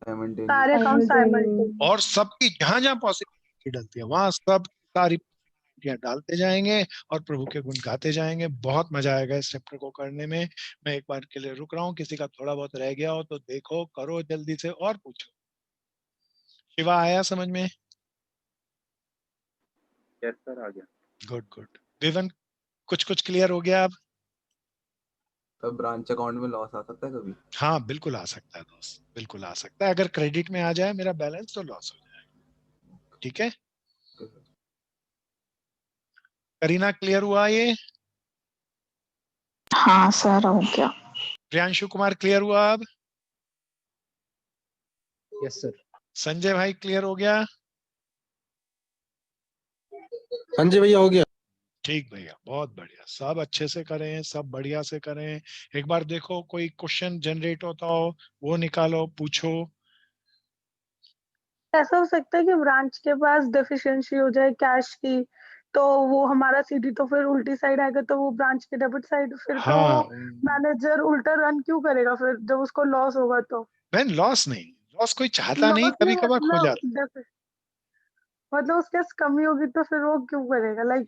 सारे अकाउंट Simultaneously. साइमल्टेनियस। और सबकी जहां जहां पॉसिबिलिटी डलती है वहां सब सारी possibilities डालते जाएंगे और प्रभु के गुण गाते जाएंगे। बहुत मजा आएगा इस चैप्टर को करने में। मैं एक बार के लिए रुक रहा हूँ, किसी का थोड़ा बहुत रह गया हो तो देखो, करो जल्दी से और पूछो। शिवा आया समझ में? यस सर, आ गया। Good good. विवन, कुछ कुछ क्लियर हो गया अब? तो ब्रांच अकाउंट में लॉस आ सकता है कभी? हाँ बिल्कुल आ सकता है दोस्त, बिल्कुल आ सकता है। अगर क्रेडिट में आ जाए मेरा बैलेंस तो लॉस हो जाएगा। ठीक है, करीना क्लियर हुआ ये? हाँ सर हो गया। प्रियांशु कुमार क्लियर हुआ अब? Yes sir. संजय भाई क्लियर हो गया? हाँ जी भैया, हो गया। ठीक भैया, बहुत बढ़िया। सब अच्छे से करें, सब बढ़िया से करें। एक बार देखो कोई क्वेश्चन जनरेट होता हो वो निकालो, पूछो। ऐसा हो सकता है कि ब्रांच के पास डेफिशिएंसी हो जाए कैश की, तो वो हमारा सीडी तो फिर उल्टी साइड आएगा, तो वो ब्रांच के डेबिट साइड, फिर तो हाँ वो मैनेजर उल्टा रन क्यों करेगा फिर जब उसको लॉस होगा तो? बहन, लॉस नहीं, लॉस कोई चाहता नहीं, लॉस कभी नहीं कभार खो मतलब जाता है। मतलब उसके पास कमी होगी तो फिर वो क्यों करेगा? लाइक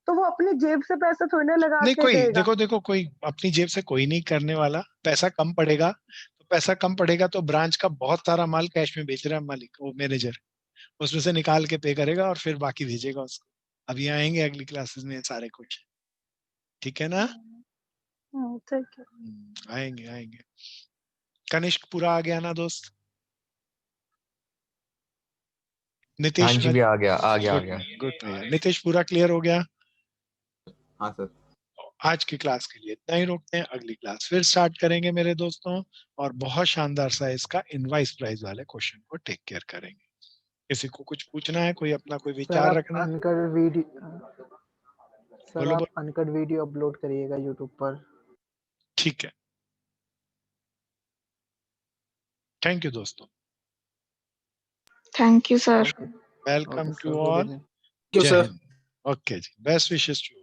तो वो अपनी जेब से पैसा थोड़ी ना लगा नहीं के कोई, देगा। देखो देखो, कोई अपनी जेब से कोई नहीं करने वाला। पैसा कम पड़ेगा तो पैसा कम पड़ेगा तो ब्रांच का बहुत सारा माल कैश में बेच रहा है मालिक, वो मैनेजर, उसमें से निकाल के पे करेगा और फिर बाकी भेजेगा उसको। अभी आएंगे अगली क्लासेस में सारे कुछ, ठीक है ना? ठीक है। आएंगे आएंगे। कनिष्क पूरा आ गया ना दोस्त? हाँ नितेश जी भी आ गया, आ गया, आ गुड गया। गुड भैया। नितेश पूरा क्लियर हो गया? हाँ सर। आज की क्लास के लिए इतना ही रोकते हैं, अगली क्लास फिर स्टार्ट करेंगे मेरे दोस्तों। और बहुत शानदार सा इसका इनवाइस प्राइज वाले क्वेश्चन को टेक केयर करेंगे। किसी को कुछ पूछना है, कोई अपना कोई सर विचार आप रखना? अनकट वीडियो सर बोलो आप अनकट वीडियो अपलोड करिएगा यूट्यूब पर। ठीक है, थैंक यू दोस्तों। Thank you sir. Welcome okay to sir, good all. Evening. क्यों जय सर? हिंद। Okay ji, best wishes to